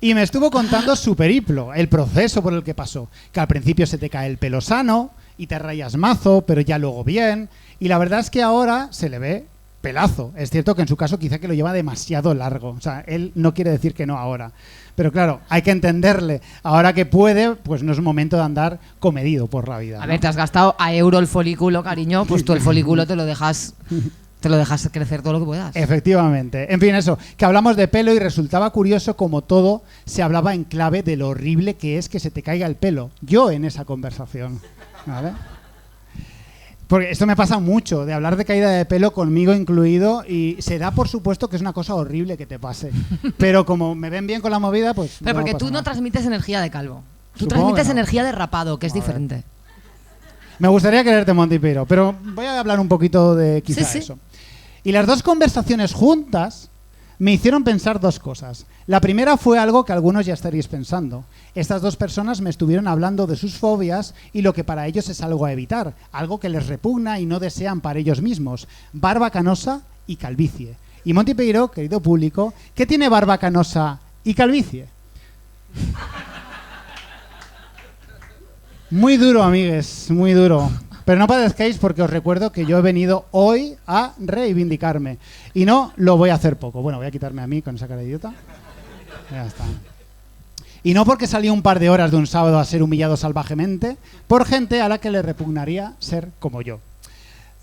Y me estuvo contando su periplo, el proceso por el que pasó. Que al principio se te cae el pelo sano y te rayas mazo, pero ya luego bien. Y la verdad es que ahora se le ve pelazo. Es cierto que en su caso quizá que lo lleva demasiado largo. O sea, él no quiere decir que no ahora. Pero claro, hay que entenderle. Ahora que puede, pues no es momento de andar comedido por la vida, ¿no? A ver, te has gastado a euro el folículo, cariño, pues tú el folículo te lo dejas crecer todo lo que puedas. Efectivamente. En fin, eso, que hablamos de pelo y resultaba curioso como todo se hablaba en clave de lo horrible que es que se te caiga el pelo. Yo en esa conversación, ¿vale? Porque esto me pasa mucho, de hablar de caída de pelo conmigo incluido, y se da por supuesto que es una cosa horrible que te pase. Pero como me ven bien con la movida, pues... Pero porque tú no nada. transmites energía de calvo. Tú Supongo transmites que no. energía de rapado, que es diferente. Me gustaría quererte, Monty Pyro, pero voy a hablar un poquito de quizá Sí. eso. Y las dos conversaciones juntas me hicieron pensar dos cosas. La primera fue algo que algunos ya estaréis pensando. Estas dos personas me estuvieron hablando de sus fobias y lo que para ellos es algo a evitar, algo que les repugna y no desean para ellos mismos. Barba canosa y calvicie. Y Monty Pyro, querido público, ¿qué tiene barba canosa y calvicie? Muy duro, amigues, muy duro. Pero no padezcáis porque os recuerdo que yo he venido hoy a reivindicarme. Y no lo voy a hacer poco. Bueno, voy a quitarme a mí con esa cara de idiota. Ya está. Y no porque salí un par de horas de un sábado a ser humillado salvajemente por gente a la que le repugnaría ser como yo.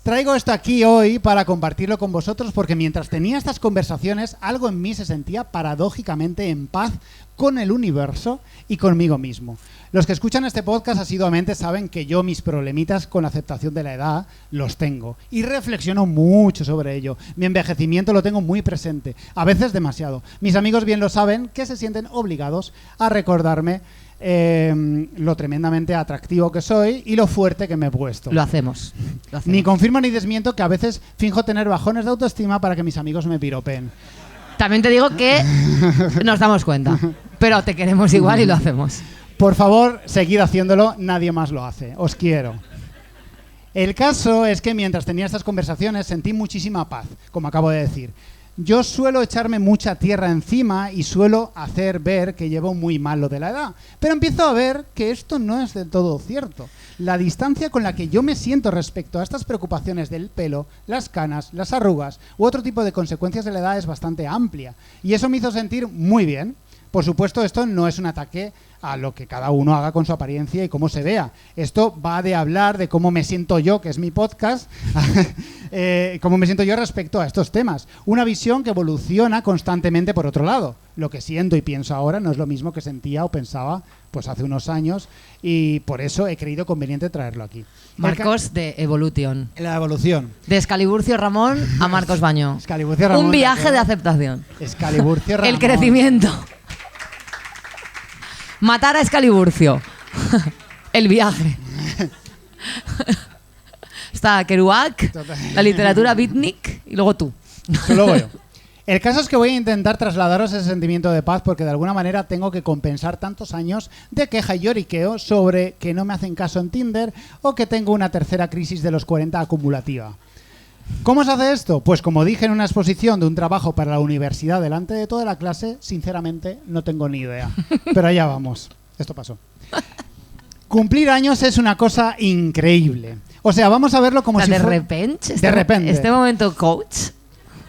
Traigo esto aquí hoy para compartirlo con vosotros porque mientras tenía estas conversaciones, algo en mí se sentía paradójicamente en paz con el universo y conmigo mismo. Los que escuchan este podcast asiduamente saben que yo mis problemitas con la aceptación de la edad los tengo y reflexiono mucho sobre ello. Mi envejecimiento lo tengo muy presente, a veces demasiado. Mis amigos bien lo saben, que se sienten obligados a recordarme lo tremendamente atractivo que soy y lo fuerte que me he puesto. Lo hacemos. Ni confirmo ni desmiento que a veces finjo tener bajones de autoestima para que mis amigos me piropen. También te digo que nos damos cuenta, pero te queremos igual y lo hacemos. Por favor, seguid haciéndolo, nadie más lo hace. Os quiero. El caso es que mientras tenía estas conversaciones sentí muchísima paz, como acabo de decir. Yo suelo echarme mucha tierra encima y suelo hacer ver que llevo muy mal lo de la edad. Pero empiezo a ver que esto no es del todo cierto. La distancia con la que yo me siento respecto a estas preocupaciones del pelo, las canas, las arrugas u otro tipo de consecuencias de la edad es bastante amplia. Y eso me hizo sentir muy bien. Por supuesto, esto no es un ataque a lo que cada uno haga con su apariencia y cómo se vea. Esto va de hablar de cómo me siento yo, que es mi podcast, cómo me siento yo respecto a estos temas. Una visión que evoluciona constantemente por otro lado. Lo que siento y pienso ahora no es lo mismo que sentía o pensaba pues hace unos años y por eso he creído conveniente traerlo aquí. Marcos de Evolution. La evolución. De Excaliburcio Ramón a Marcos Baño. Excaliburcio Ramón, Un ¿de viaje acuerdo? de aceptación. Excaliburcio Ramón. El crecimiento. Matar a Excaliburcio. El viaje. Está Kerouac, la literatura beatnik y luego tú. Solo voy yo. El caso es que voy a intentar trasladaros ese sentimiento de paz porque de alguna manera tengo que compensar tantos años de queja y lloriqueo sobre que no me hacen caso en Tinder o que tengo una tercera crisis de los 40 acumulativa. ¿Cómo se hace esto? Pues como dije en una exposición de un trabajo para la universidad delante de toda la clase, sinceramente no tengo ni idea. Pero allá vamos. Esto pasó. Cumplir años es una cosa increíble. O sea, vamos a verlo como si de fuera... repente. De repente. Este momento coach.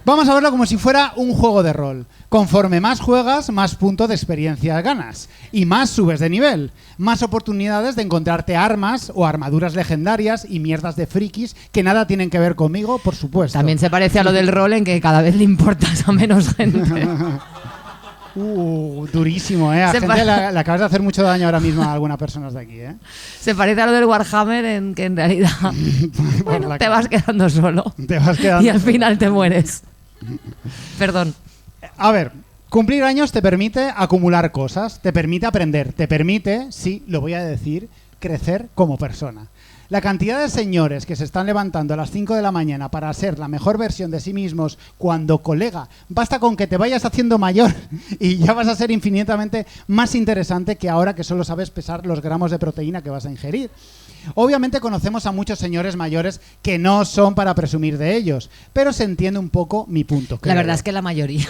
Vamos a verlo como si fuera un juego de rol. Conforme más juegas, más puntos de experiencia ganas. Y más subes de nivel. Más oportunidades de encontrarte armas o armaduras legendarias y mierdas de frikis que nada tienen que ver conmigo, por supuesto. También se parece a lo del rol en que cada vez le importas a menos gente. Durísimo, ¿eh? A Se gente le acabas de hacer mucho daño ahora mismo a algunas personas de aquí, ¿eh? Se parece a lo del Warhammer en que en realidad bueno, la te cara. vas quedando solo. Te vas quedando Y al solo. final te mueres. Perdón. A ver, cumplir años te permite acumular cosas, te permite aprender, te permite, sí, lo voy a decir, crecer como persona. La cantidad de señores que se están levantando a las 5 de la mañana para ser la mejor versión de sí mismos cuando, colega, basta con que te vayas haciendo mayor y ya vas a ser infinitamente más interesante que ahora que solo sabes pesar los gramos de proteína que vas a ingerir. Obviamente conocemos a muchos señores mayores que no son para presumir de ellos, pero se entiende un poco mi punto. La verdad es que la mayoría.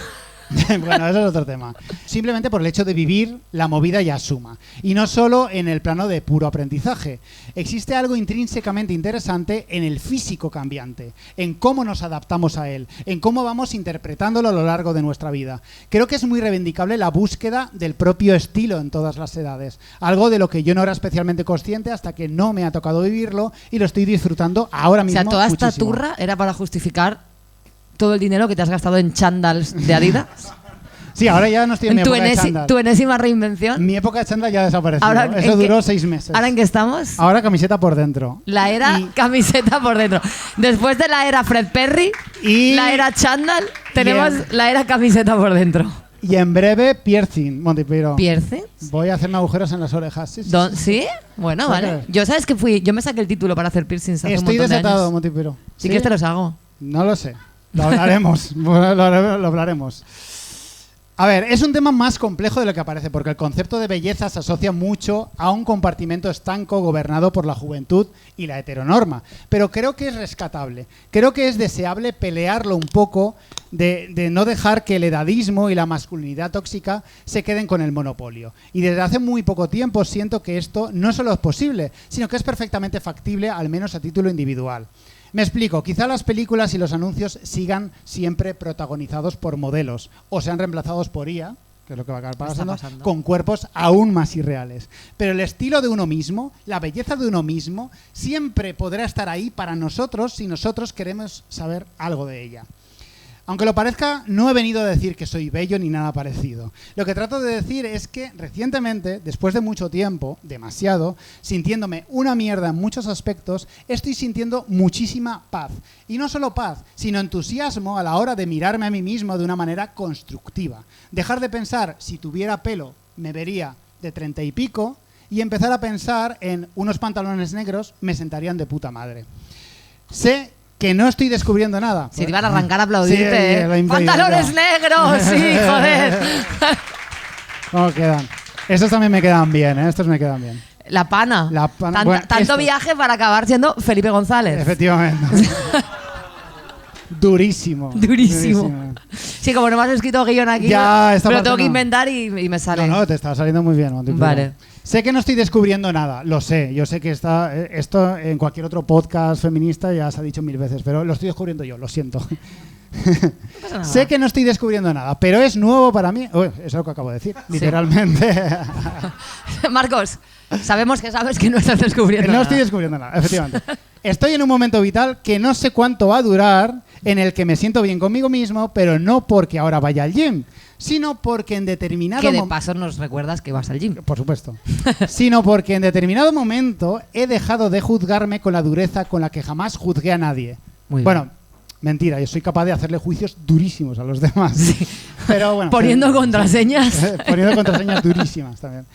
Bueno, eso es otro tema. Simplemente por el hecho de vivir la movida ya suma. Y no solo en el plano de puro aprendizaje. Existe algo intrínsecamente interesante en el físico cambiante, en cómo nos adaptamos a él, en cómo vamos interpretándolo a lo largo de nuestra vida. Creo que es muy reivindicable la búsqueda del propio estilo en todas las edades. Algo de lo que yo no era especialmente consciente hasta que no me ha tocado vivirlo y lo estoy disfrutando ahora mismo. O sea, toda esta muchísimo. turra era para justificar todo el dinero que te has gastado en chándals de Adidas. Sí, ahora ya no estoy en mi época de chándal. Tu enésima reinvención. Mi época de chándal ya ha desaparecido. Ahora, Eso duró 6 meses. ¿Ahora en qué estamos? Ahora camiseta por dentro. La era camiseta por dentro. Después de la era Fred Perry, la era chándal, tenemos la era camiseta por dentro. Y en breve, piercing, Montipiro. ¿Piercing? Voy a hacerme agujeros en las orejas. Sí, sí, sí. ¿Sí? Bueno, vale. Yo, ¿sabes qué fui? Yo me saqué el título para hacer piercings hace un montón de años. Estoy desatado, Montipiro. ¿Sí que te los hago? No lo sé. Lo hablaremos. lo hablaremos. A ver, es un tema más complejo de lo que parece, porque el concepto de belleza se asocia mucho a un compartimento estanco gobernado por la juventud y la heteronorma. Pero creo que es rescatable. Creo que es deseable pelearlo un poco de no dejar que el edadismo y la masculinidad tóxica se queden con el monopolio. Y desde hace muy poco tiempo siento que esto no solo es posible, sino que es perfectamente factible, al menos a título individual. Me explico, quizá las películas y los anuncios sigan siempre protagonizados por modelos o sean reemplazados por IA, que es lo que va a acabar pasando, con cuerpos aún más irreales. Pero el estilo de uno mismo, la belleza de uno mismo, siempre podrá estar ahí para nosotros si nosotros queremos saber algo de ella. Aunque lo parezca, no he venido a decir que soy bello ni nada parecido. Lo que trato de decir es que recientemente, después de mucho tiempo, demasiado, sintiéndome una mierda en muchos aspectos, estoy sintiendo muchísima paz. Y no solo paz, sino entusiasmo a la hora de mirarme a mí mismo de una manera constructiva. Dejar de pensar, si tuviera pelo, me vería de 30 y pico, y empezar a pensar en unos pantalones negros me sentarían de puta madre. Sé que no estoy descubriendo nada. Si te iban a arrancar a aplaudirte. Sí, ¡pantalones negros! ¡Sí, joder! ¿Cómo quedan? Estos también me quedan bien, ¿eh? Estos me quedan bien. La pana. Bueno, tanto viaje para acabar siendo Felipe González. Efectivamente. Durísimo. Sí, como no me has escrito guión aquí, pero tengo que inventar y me sale. No, te está saliendo muy bien. Vale. Sé que no estoy descubriendo nada, lo sé. Yo sé que esto en cualquier otro podcast feminista ya se ha dicho 1000 veces, pero lo estoy descubriendo yo, lo siento. No pasa nada. Sé que no estoy descubriendo nada, pero es nuevo para mí. Eso es lo que acabo de decir, literalmente. Marcos, sabemos que sabes que no estás descubriendo nada. No estoy descubriendo nada, efectivamente. Estoy en un momento vital que no sé cuánto va a durar, en el que me siento bien conmigo mismo, pero no porque ahora vaya al gym, sino porque en determinado momento... Que de paso nos recuerdas que vas al gym. Por supuesto. Sino porque en determinado momento he dejado de juzgarme con la dureza con la que jamás juzgué a nadie. Muy bien. Bueno, mentira, yo soy capaz de hacerle juicios durísimos a los demás. Sí. Pero bueno, poniendo contraseñas. Poniendo contraseñas durísimas también.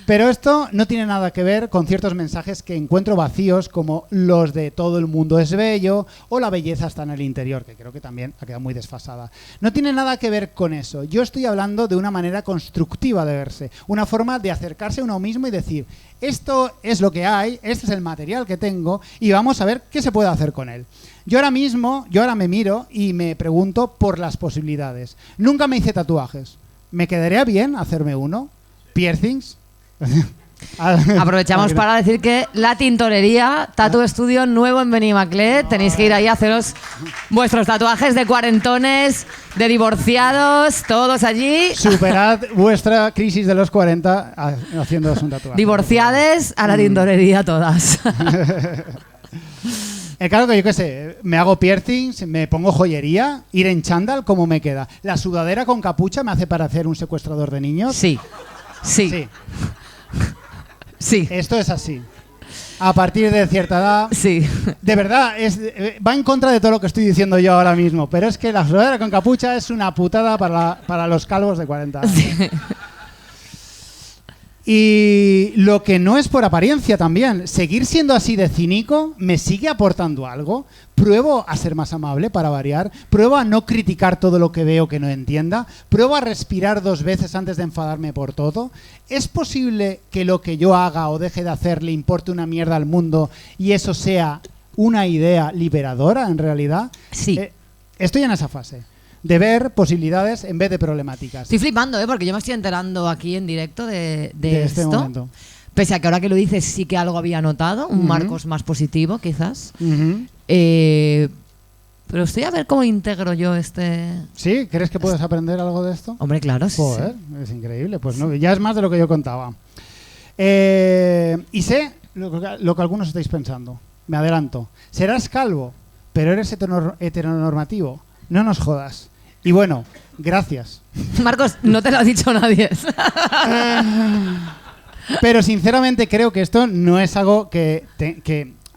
Pero esto no tiene nada que ver con ciertos mensajes que encuentro vacíos, como los de todo el mundo es bello o la belleza está en el interior, que creo que también ha quedado muy desfasada. No tiene nada que ver con eso. Yo estoy hablando de una manera constructiva de verse, una forma de acercarse a uno mismo y decir, esto es lo que hay, este es el material que tengo y vamos a ver qué se puede hacer con él. Yo ahora me miro y me pregunto por las posibilidades. Nunca me hice tatuajes. ¿Me quedaría bien hacerme uno? ¿Piercings? Aprovechamos para decir que la tintorería Tattoo Studio nuevo en Benimaclet, tenéis que ir ahí a haceros vuestros tatuajes de cuarentones, de divorciados, todos allí. Superad vuestra crisis de los 40 haciéndoos un tatuaje. Divorciades a la tintorería todas. Claro que yo qué sé, me hago piercings, me pongo joyería, ir en chándal, ¿cómo me queda? ¿La sudadera con capucha me hace parecer un secuestrador de niños? Sí. Esto es así. A partir de cierta edad... Sí. De verdad, va en contra de todo lo que estoy diciendo yo ahora mismo, pero es que la sudadera con capucha es una putada para los calvos de 40 años. Sí. Y lo que no es por apariencia también, seguir siendo así de cínico me sigue aportando algo. Pruebo a ser más amable para variar, pruebo a no criticar todo lo que veo que no entienda, pruebo a respirar 2 veces antes de enfadarme por todo. ¿Es posible que lo que yo haga o deje de hacer le importe una mierda al mundo y eso sea una idea liberadora en realidad? Sí. Estoy en esa fase de ver posibilidades en vez de problemáticas. Estoy flipando, porque yo me estoy enterando aquí en directo de este esto. momento. Pese a que ahora que lo dices sí que algo había notado, un Marcos más positivo quizás. Pero estoy a ver cómo integro yo este... ¿Sí? ¿Crees que puedes aprender algo de esto? Hombre, claro, sí. Joder, es increíble. Pues no, ya es más de lo que yo contaba. Y sé lo que algunos estáis pensando. Me adelanto. Serás calvo, pero eres heteronormativo. No nos jodas. Y bueno, gracias. Marcos, no te lo ha dicho nadie. Pero sinceramente creo que esto no es algo que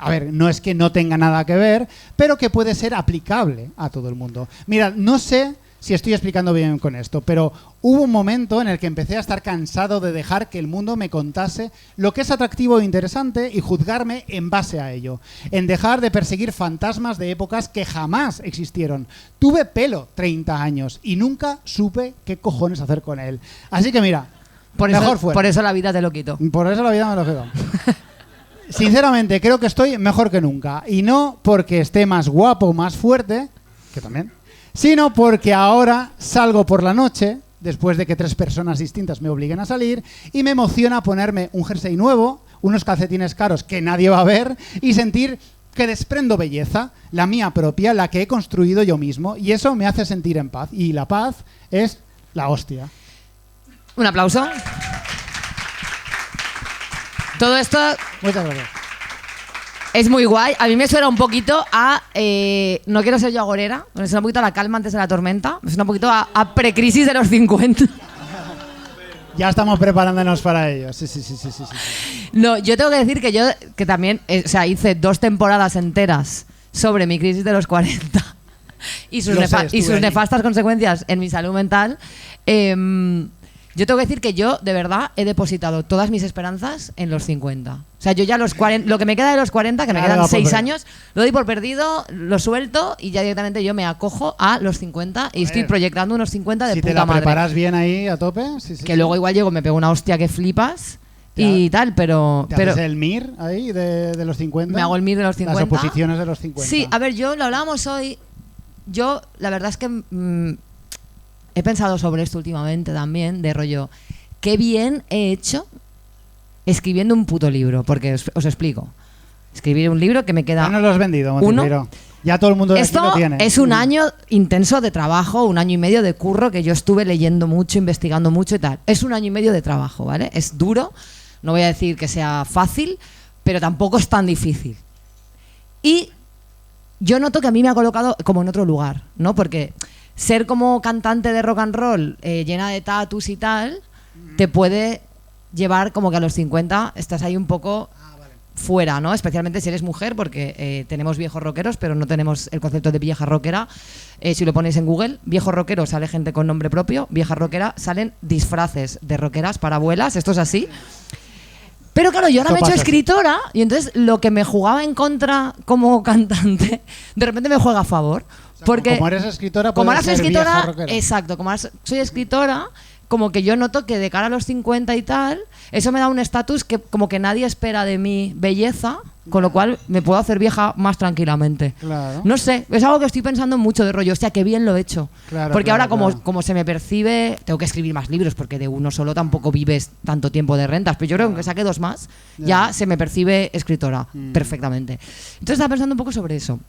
a ver, no es que no tenga nada que ver, pero que puede ser aplicable a todo el mundo. Mira, no sé si estoy explicando bien con esto, pero hubo un momento en el que empecé a estar cansado de dejar que el mundo me contase lo que es atractivo e interesante y juzgarme en base a ello. En dejar de perseguir fantasmas de épocas que jamás existieron. Tuve pelo 30 años y nunca supe qué cojones hacer con él. Así que mira, mejor fuera. Por eso la vida te lo quito. Por eso la vida me lo quedo. Sinceramente, creo que estoy mejor que nunca. Y no porque esté más guapo, más fuerte, que también, sino porque ahora salgo por la noche, después de que 3 personas distintas me obliguen a salir, y me emociona ponerme un jersey nuevo, unos calcetines caros que nadie va a ver, y sentir que desprendo belleza, la mía propia, la que he construido yo mismo, y eso me hace sentir en paz. Y la paz es la hostia. Un aplauso. Todo esto Muchas gracias. es muy guay. A mí me suena un poquito a... no quiero ser yo agorera, me suena un poquito a la calma antes de la tormenta. Me suena un poquito a precrisis de los 50. Ya estamos preparándonos para ello. Sí. No, yo tengo que decir que yo que también hice 2 temporadas enteras sobre mi crisis de los 40 y sus nefastas consecuencias en mi salud mental. Yo tengo que decir que yo, de verdad, he depositado todas mis esperanzas en los 50. O sea, yo ya lo que me queda de los 40, que me quedan 6 años, lo doy por perdido, lo suelto y ya directamente yo me acojo a los 50 y estoy proyectando unos 50 de si puta te la madre. preparas bien ahí a tope. Sí, que luego igual llego, me pego una hostia que flipas y tal, pero... ¿Te haces el MIR ahí de los 50? Me hago el MIR de los 50. Las oposiciones de los 50. Sí, a ver, yo lo hablábamos hoy. Yo, la verdad es que... he pensado sobre esto últimamente también, de rollo, qué bien he hecho escribiendo un puto libro, porque os explico. Escribir un libro que me queda... Ya no lo has vendido, Montipero. Ya todo el mundo de aquí lo tiene. Esto es un año intenso de trabajo, 1 año y medio de curro, que yo estuve leyendo mucho, investigando mucho y tal. Es 1 año y medio de trabajo, ¿vale? Es duro, no voy a decir que sea fácil, pero tampoco es tan difícil. Y yo noto que a mí me ha colocado como en otro lugar, ¿no? Porque... ser como cantante de rock and roll llena de tatus y tal, te puede llevar como que a los 50 estás ahí un poco fuera, ¿no? Especialmente si eres mujer, porque tenemos viejos rockeros, pero no tenemos el concepto de vieja rockera. Si lo ponéis en Google, viejo rockero sale gente con nombre propio, vieja rockera salen disfraces de rockeras para abuelas, esto es así. Pero claro, yo ahora me he hecho escritora y entonces lo que me jugaba en contra como cantante, de repente me juega a favor. Porque como eres escritora, como ahora soy escritora, exacto, como ahora soy escritora, como que yo noto que de cara a los 50 y tal, eso me da un estatus que como que nadie espera de mi belleza, con lo cual me puedo hacer vieja más tranquilamente. Claro. No sé, es algo que estoy pensando mucho de rollo, hostia, qué bien lo he hecho. Claro, porque claro, ahora como se me percibe, tengo que escribir más libros, porque de uno solo tampoco vives tanto tiempo de rentas, pero yo creo que aunque saque 2 más, ya se me percibe escritora perfectamente. Entonces estaba pensando un poco sobre eso.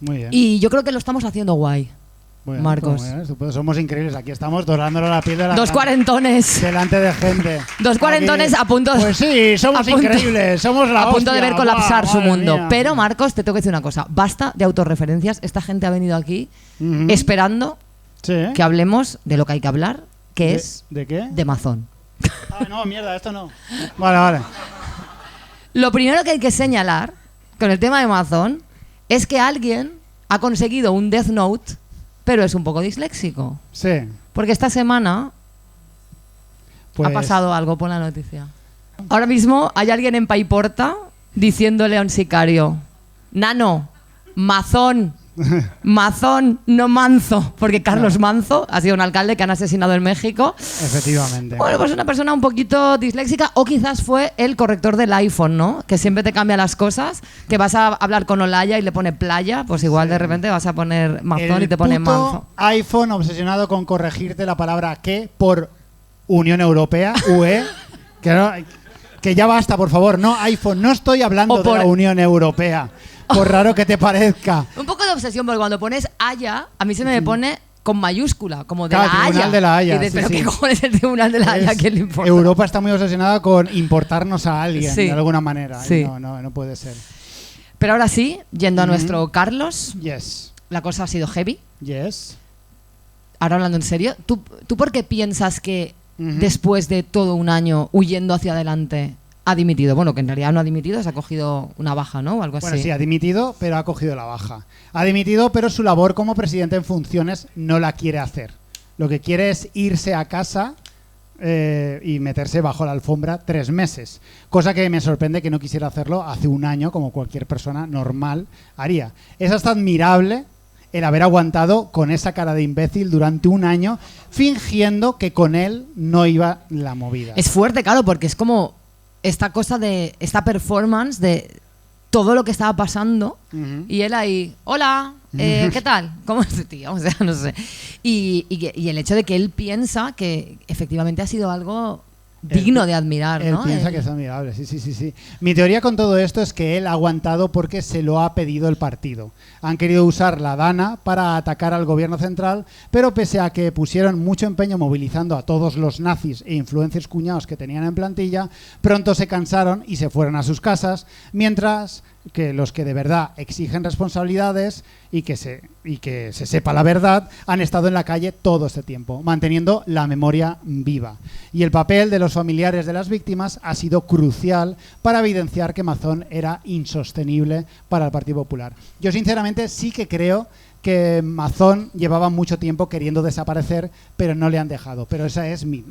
Muy bien. Y yo creo que lo estamos haciendo guay, bueno, Marcos. Pues somos increíbles. Aquí estamos dorándole la piel de la 2 cuarentones. delante de gente. 2 cuarentones Aquí. a punto. Pues sí, somos increíbles. Somos la a punto de hostia. ver colapsar su mundo. Mía. Pero, Marcos, te tengo que decir una cosa. Basta de autorreferencias. Esta gente ha venido aquí esperando que hablemos de lo que hay que hablar, que es... ¿De qué? De Amazon. No, mierda, esto no. Vale. Lo primero que hay que señalar con el tema de Amazon es que alguien ha conseguido un Death Note, pero es un poco disléxico. Sí. Porque esta semana Pues, ha pasado algo por la noticia. Ahora mismo hay alguien en Paiporta diciéndole a un sicario: Nano, mazón, no Manzo, porque Carlos Manzo ha sido un alcalde que han asesinado en México. Efectivamente. Bueno, pues una persona un poquito disléxica, o quizás fue el corrector del iPhone, ¿no? Que siempre te cambia las cosas, que vas a hablar con Olaya y le pone playa, pues igual de repente vas a poner mazón y te pone manzo. iPhone obsesionado con corregirte la palabra que por Unión Europea, UE, que ya basta, por favor, no iPhone, no estoy hablando de la Unión Europea. Por raro que te parezca. Un poco de obsesión, porque cuando pones Haya, a mí se me pone con mayúscula, como de claro, la Haya. Tribunal de la Haya. Y dices, ¿pero qué cojones es el Tribunal de la Haya? ¿A quién le importa? Europa está muy obsesionada con importarnos a alguien, Sí. de alguna manera. Sí. No puede ser. Pero ahora sí, yendo a nuestro Carlos, Yes. la cosa ha sido heavy. Yes. Ahora hablando en serio, ¿tú por qué piensas que después de todo un año huyendo hacia adelante ha dimitido? Bueno, que en realidad no ha dimitido, se ha cogido una baja, ¿no? O algo Bueno, así. sí, ha dimitido, pero ha cogido la baja. Ha dimitido, pero su labor como presidente en funciones no la quiere hacer. Lo que quiere es irse a casa y meterse bajo la alfombra 3 meses. Cosa que me sorprende que no quisiera hacerlo hace un año, como cualquier persona normal haría. Es hasta admirable el haber aguantado con esa cara de imbécil durante un año, fingiendo que con él no iba la movida. Es fuerte, claro, porque es como esta cosa de esta performance de todo lo que estaba pasando y él ahí, hola, ¿qué tal? ¿Cómo es, tío? O sea, no sé. Y el hecho de que él piensa que efectivamente ha sido algo digno de admirar, Él ¿no? piensa que es admirable, sí. Mi teoría con todo esto es que él ha aguantado porque se lo ha pedido el partido. Han querido usar la DANA para atacar al gobierno central, pero pese a que pusieron mucho empeño movilizando a todos los nazis e influencers cuñados que tenían en plantilla, pronto se cansaron y se fueron a sus casas, mientras que los que de verdad exigen responsabilidades y que se sepa la verdad han estado en la calle todo este tiempo, manteniendo la memoria viva. Y el papel de los familiares de las víctimas ha sido crucial para evidenciar que Mazón era insostenible para el Partido Popular. Yo sinceramente sí que creo que Mazón llevaba mucho tiempo queriendo desaparecer, pero no le han dejado. Pero esa es mi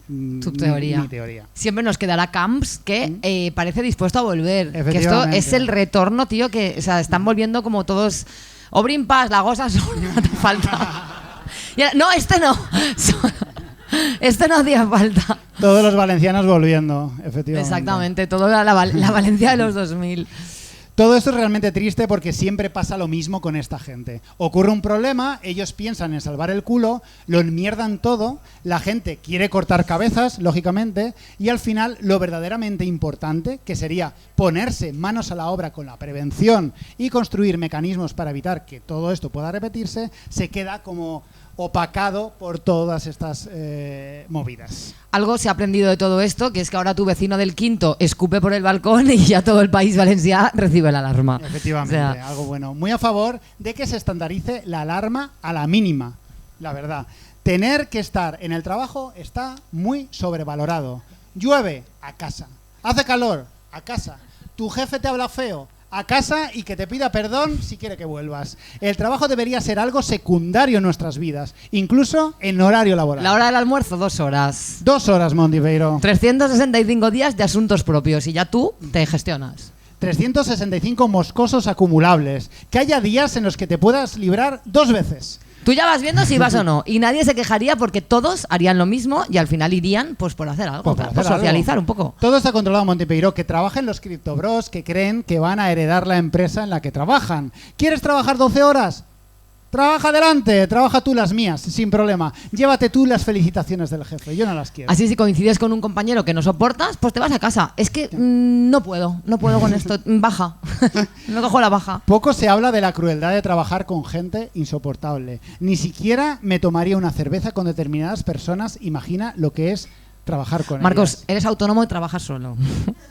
teoría. Siempre nos quedará Camps, que parece dispuesto a volver. Que esto Efectivamente. es el retorno, tío, que o sea, están volviendo como todos... Obrin Paz, la goza sol, no te falta. No, este no. Este no hacía falta. Todos los valencianos volviendo, efectivamente. Exactamente, toda la Valencia de los 2000. Todo esto es realmente triste porque siempre pasa lo mismo con esta gente. Ocurre un problema, ellos piensan en salvar el culo, lo enmierdan todo, la gente quiere cortar cabezas, lógicamente, y al final lo verdaderamente importante, que sería ponerse manos a la obra con la prevención y construir mecanismos para evitar que todo esto pueda repetirse, se queda como opacado por todas estas movidas. Algo se ha aprendido de todo esto, que es que ahora tu vecino del quinto escupe por el balcón y ya todo el país valenciano recibe la alarma. Efectivamente, O sea, algo bueno. Muy a favor de que se estandarice la alarma a la mínima, la verdad. Tener que estar en el trabajo está muy sobrevalorado. Llueve, a casa. Hace calor, a casa. Tu jefe te habla feo, a casa, y que te pida perdón si quiere que vuelvas. El trabajo debería ser algo secundario en nuestras vidas, incluso en horario laboral. la hora del almuerzo, 2 horas. 2 horas, Montiveiro. 365 días de asuntos propios y ya tú te gestionas. 365 moscosos acumulables. Que haya días en los que te puedas librar 2 veces. Tú ya vas viendo si vas o no. Y nadie se quejaría porque todos harían lo mismo y al final irían pues por hacer algo, Por por hacer socializar algo. un poco. Todo está controlado, Montepeiro. Que trabajen los criptobros que creen que van a heredar la empresa en la que trabajan. ¿Quieres trabajar 12 horas? Trabaja adelante, trabaja tú las mías, sin problema. Llévate tú las felicitaciones del jefe, yo no las quiero. Así si coincides con un compañero que no soportas, pues te vas a casa. Es que no puedo con esto. Baja. Me cojo la baja. Poco se habla de la crueldad de trabajar con gente insoportable. Ni siquiera me tomaría una cerveza con determinadas personas. Imagina lo que es trabajar con Marcos, ellas. eres autónomo y trabajas solo.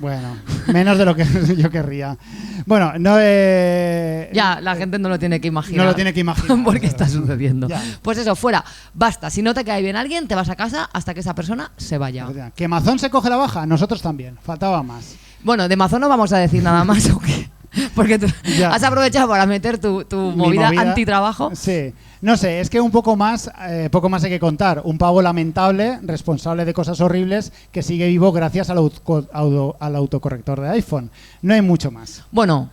Bueno, menos de lo que yo querría. Bueno, no Ya, la gente no lo tiene que imaginar. No lo tiene que imaginar. Porque está sucediendo. Ya. Pues eso, fuera. Basta. Si no te cae bien alguien, te vas a casa hasta que esa persona se vaya. ¿Que Mazón se coge la baja? Nosotros también. Faltaba más. Bueno, de Mazón no vamos a decir nada más, ¿o qué? Porque tú Ya. has aprovechado para meter tu movida Mi movida, antitrabajo. Sí. No sé, es que poco más hay que contar. Un pavo lamentable, responsable de cosas horribles, que sigue vivo gracias al autocorrector de iPhone. No hay mucho más. Bueno,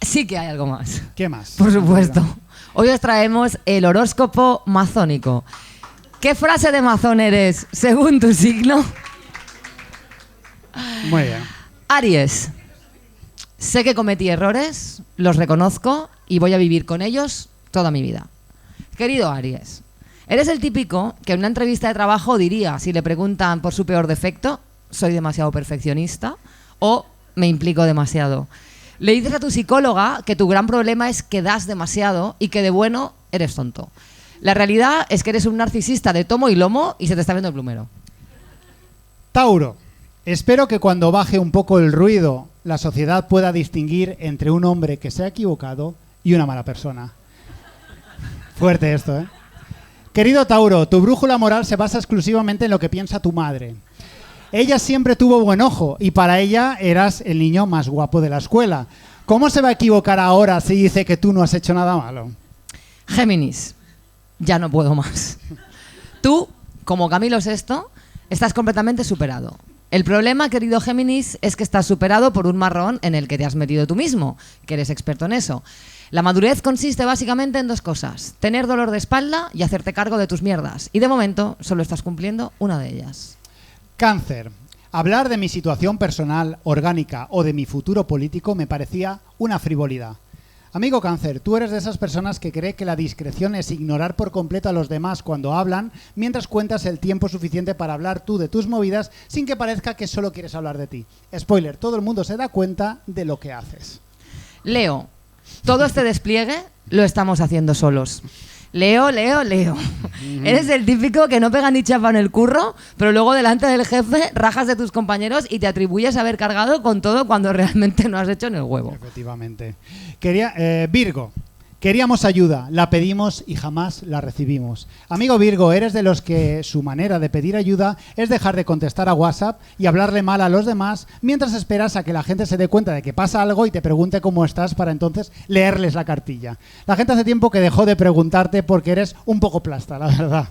sí que hay algo más. ¿Qué más? Por supuesto. Hoy os traemos el horóscopo mazónico. ¿Qué frase de mazón eres según tu signo? Muy bien. Aries. Sé que cometí errores, los reconozco y voy a vivir con ellos toda mi vida. Querido Aries, eres el típico que en una entrevista de trabajo diría, si le preguntan por su peor defecto, soy demasiado perfeccionista o me implico demasiado. Le dices a tu psicóloga que tu gran problema es que das demasiado y que de bueno eres tonto. La realidad es que eres un narcisista de tomo y lomo y se te está viendo el plumero. Tauro. Espero que cuando baje un poco el ruido, la sociedad pueda distinguir entre un hombre que se ha equivocado y una mala persona. Fuerte esto, ¿eh? Querido Tauro, tu brújula moral se basa exclusivamente en lo que piensa tu madre. Ella siempre tuvo buen ojo y para ella eras el niño más guapo de la escuela. ¿Cómo se va a equivocar ahora si dice que tú no has hecho nada malo? Géminis, ya no puedo más. Tú, como Camilo VI, estás completamente superado. El problema, querido Géminis, es que estás superado por un marrón en el que te has metido tú mismo, que eres experto en eso. La madurez consiste básicamente en dos cosas: tener dolor de espalda y hacerte cargo de tus mierdas. Y de momento solo estás cumpliendo una de ellas. Cáncer. Hablar de mi situación personal, orgánica o de mi futuro político me parecía una frivolidad. Amigo Cáncer, tú eres de esas personas que cree que la discreción es ignorar por completo a los demás cuando hablan, mientras cuentas el tiempo suficiente para hablar tú de tus movidas sin que parezca que solo quieres hablar de ti. Spoiler, todo el mundo se da cuenta de lo que haces. Leo, todo este despliegue lo estamos haciendo solos. Leo. Eres el típico que no pega ni chapa en el curro, pero luego delante del jefe rajas de tus compañeros y te atribuyes a haber cargado con todo cuando realmente no has hecho en el huevo. Efectivamente. Virgo. Queríamos ayuda, la pedimos y jamás la recibimos. Amigo Virgo, eres de los que su manera de pedir ayuda es dejar de contestar a WhatsApp y hablarle mal a los demás mientras esperas a que la gente se dé cuenta de que pasa algo y te pregunte cómo estás para entonces leerles la cartilla. La gente hace tiempo que dejó de preguntarte porque eres un poco plasta, la verdad.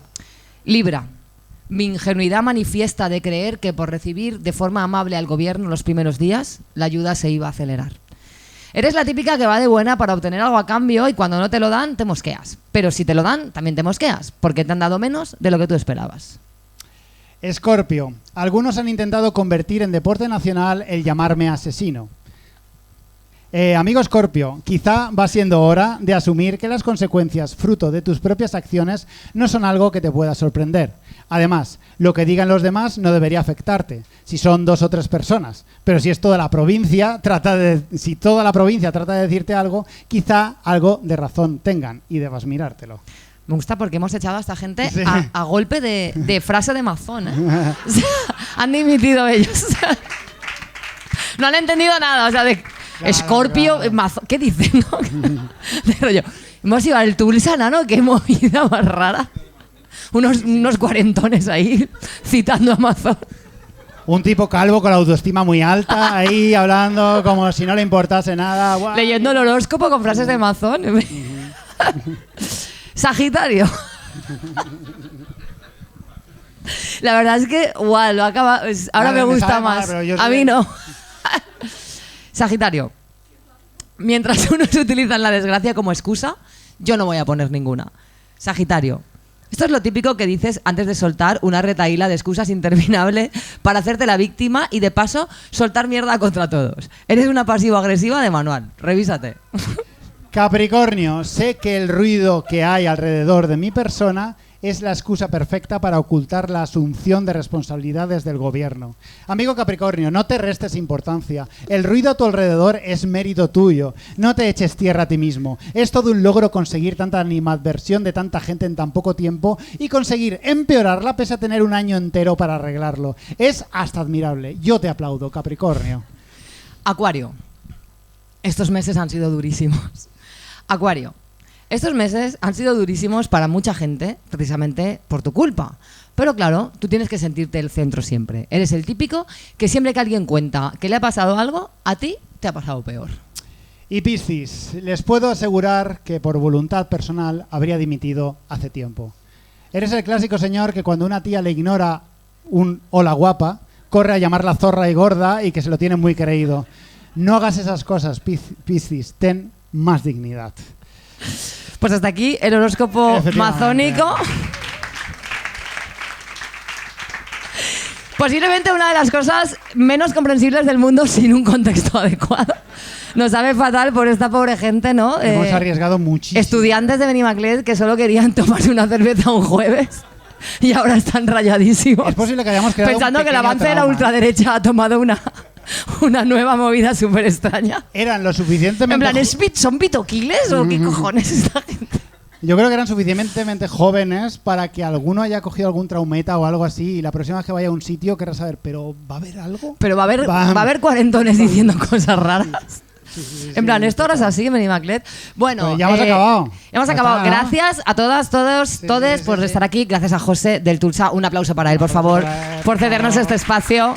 Libra. Mi ingenuidad manifiesta de creer que por recibir de forma amable al gobierno los primeros días, la ayuda se iba a acelerar. Eres la típica que va de buena para obtener algo a cambio y cuando no te lo dan, te mosqueas. Pero si te lo dan, también te mosqueas, porque te han dado menos de lo que tú esperabas. Escorpio. Algunos han intentado convertir en deporte nacional el llamarme asesino. Amigo Escorpio, quizá va siendo hora de asumir que las consecuencias fruto de tus propias acciones no son algo que te pueda sorprender. Además, lo que digan los demás no debería afectarte, si son 2 o 3 personas. Pero si es toda la provincia, si toda la provincia trata de decirte algo, quizá algo de razón tengan y debas mirártelo. Me gusta porque hemos echado a esta gente Sí. a golpe de frase de mazón, ¿eh? O sea, han dimitido ellos. No han entendido nada, o sea, de Escorpio, claro. mazón, ¿qué dicen? ¿No? De rollo, hemos ido al Tulsana, ¿no? Qué movida más rara. Unos cuarentones ahí citando a Mazón. Un tipo calvo con la autoestima muy alta, ahí hablando como si no le importase nada. ¡Guau! Leyendo el horóscopo con frases de Mazón. Sagitario. La verdad es que, guau, lo acaba. Ahora Vale, me gusta sabe mal, más. pero yo A soy- mí no. Sagitario. Mientras unos utilizan la desgracia como excusa, yo no voy a poner ninguna. Sagitario. Esto es lo típico que dices antes de soltar una retahíla de excusas interminable para hacerte la víctima y de paso soltar mierda contra todos. Eres una pasivo-agresiva de manual. Revísate. Capricornio, sé que el ruido que hay alrededor de mi persona es la excusa perfecta para ocultar la asunción de responsabilidades del gobierno. Amigo Capricornio, no te restes importancia. El ruido a tu alrededor es mérito tuyo. No te eches tierra a ti mismo. Es todo un logro conseguir tanta animadversión de tanta gente en tan poco tiempo y conseguir empeorarla pese a tener un año entero para arreglarlo. Es hasta admirable. Yo te aplaudo, Capricornio. Acuario. Estos meses han sido durísimos. Acuario. Estos meses han sido durísimos para mucha gente, precisamente por tu culpa. Pero claro, tú tienes que sentirte el centro siempre. Eres el típico que siempre que alguien cuenta que le ha pasado algo, a ti te ha pasado peor. Y Piscis, les puedo asegurar que por voluntad personal habría dimitido hace tiempo. Eres el clásico señor que cuando una tía le ignora un hola guapa, corre a llamarla zorra y gorda y que se lo tiene muy creído. No hagas esas cosas, Piscis, ten más dignidad. Pues hasta aquí el horóscopo masónico. Posiblemente una de las cosas menos comprensibles del mundo sin un contexto adecuado. Nos sabe fatal por esta pobre gente, ¿no? Hemos arriesgado muchísimo. Estudiantes de Benimaclet que solo querían tomarse una cerveza un jueves y ahora están rayadísimos. Es posible que hayamos creado pensando un que el pequeño avance de la trauma. ultraderecha ha tomado una nueva movida súper extraña. Eran lo suficientemente... En plan, ¿son pitoquiles o qué cojones esta gente? Yo creo que eran suficientemente jóvenes para que alguno haya cogido algún traumeta o algo así y la próxima vez que vaya a un sitio querrá saber, ¿pero va a haber algo? Pero va a haber cuarentones diciendo cosas raras. En plan, esto ahora es así en Benimaclet. Bueno, pues ya hemos acabado. Ya hemos Ya acabado. está, ¿no? Gracias a todas, todos, todes por estar aquí. Gracias a José del Tulsa. Un aplauso para él, por favor, por cedernos este espacio.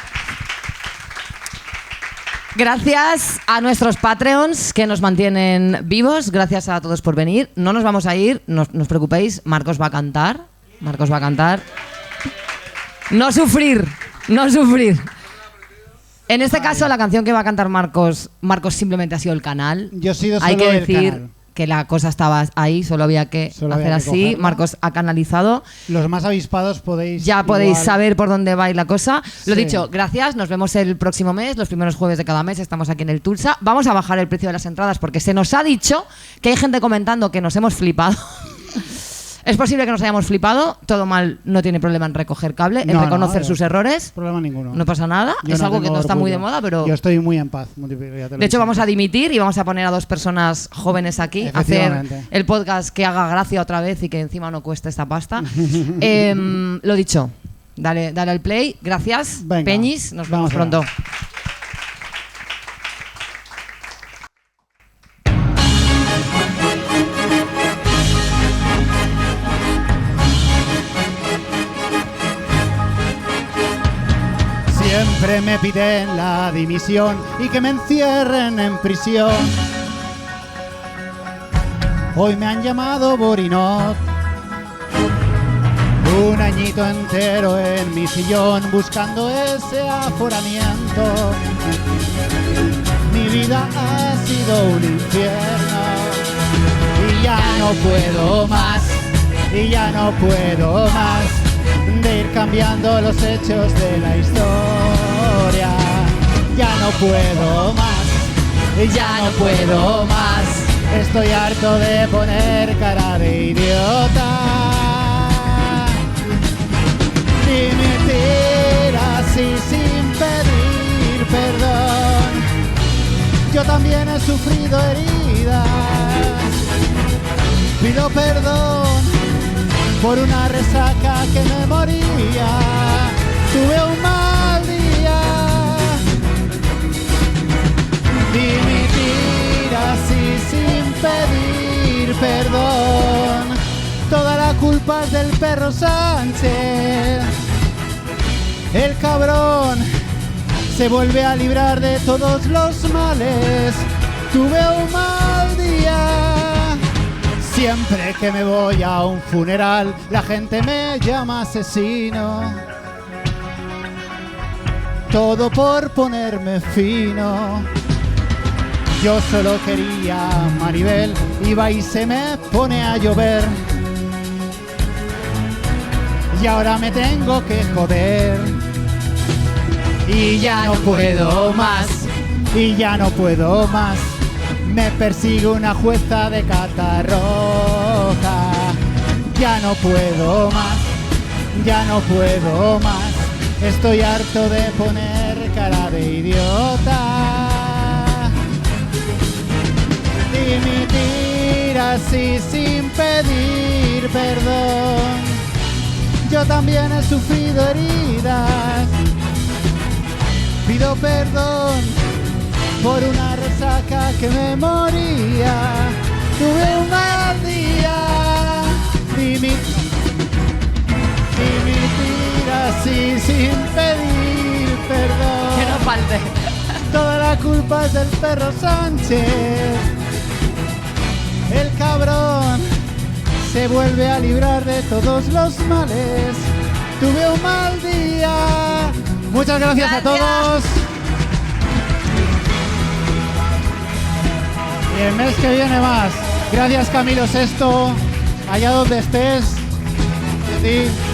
Gracias a nuestros Patreons que nos mantienen vivos. Gracias a todos por venir. No nos vamos a ir, no os preocupéis. Marcos va a cantar. Marcos va a cantar. No sufrir, no sufrir. En este caso, la canción que va a cantar Marcos simplemente ha sido el canal. Yo he sido solo Hay que el decir canal. que la cosa estaba ahí, solo había que hacer había que así. cogerla. Marcos ha canalizado. Los más avispados podéis... Ya podéis igual- saber por dónde va a ir la cosa. Lo Sí. dicho, gracias. Nos vemos el próximo mes, los primeros jueves de cada mes. Estamos aquí en el Tulsa. Vamos a bajar el precio de las entradas porque se nos ha dicho que hay gente comentando que nos hemos flipado. Es posible que nos hayamos flipado. Todo mal no tiene problema en recoger cable, en No, reconocer no, sus errores. Problema ninguno. No pasa nada. Yo Es no algo que tengo no está muy de orgullo. moda, pero... Yo estoy muy en paz. De hecho, vamos a dimitir y vamos a poner a 2 personas jóvenes aquí a hacer Efectivamente. el podcast que haga gracia otra vez y que encima no cueste esta pasta. Lo dicho, dale al play. Gracias, Venga, Peñis. Nos vemos vamos allá. pronto. Siempre me piden la dimisión y que me encierren en prisión. Hoy me han llamado Borinot. Un añito entero en mi sillón buscando ese aforamiento. Mi vida ha sido un infierno y ya no puedo más, y ya no puedo más de ir cambiando los hechos de la historia. Ya no puedo más, y ya no puedo más. Estoy harto de poner cara de idiota. Dimitir así sin pedir perdón. Yo también he sufrido heridas. Pido perdón por una resaca que me moría. Tuve un mal día. Dimitir así sin pedir perdón. Toda la culpa es del perro Sánchez. El cabrón se vuelve a librar de todos los males. Tuve un mal día. Siempre que me voy a un funeral, la gente me llama asesino. Todo por ponerme fino. Yo solo quería a Maribel, iba y se me pone a llover. Y ahora me tengo que joder. Y ya no puedo más, y ya no puedo más. Me persigue una jueza de Catarroja. Ya no puedo más, ya no puedo más. Estoy harto de poner cara de idiota. Dimitir así sin pedir perdón. Yo también he sufrido heridas. Pido perdón por una resaca que me moría. Tuve un mal día. Dimitir así sin pedir perdón. Que no falte. Toda la la culpa es del perro Sánchez. El cabrón se vuelve a librar de todos los males. Tuve un mal día. Muchas gracias a todos. Y el mes que viene más. Gracias, Camilo Sesto. Allá donde estés. A ti.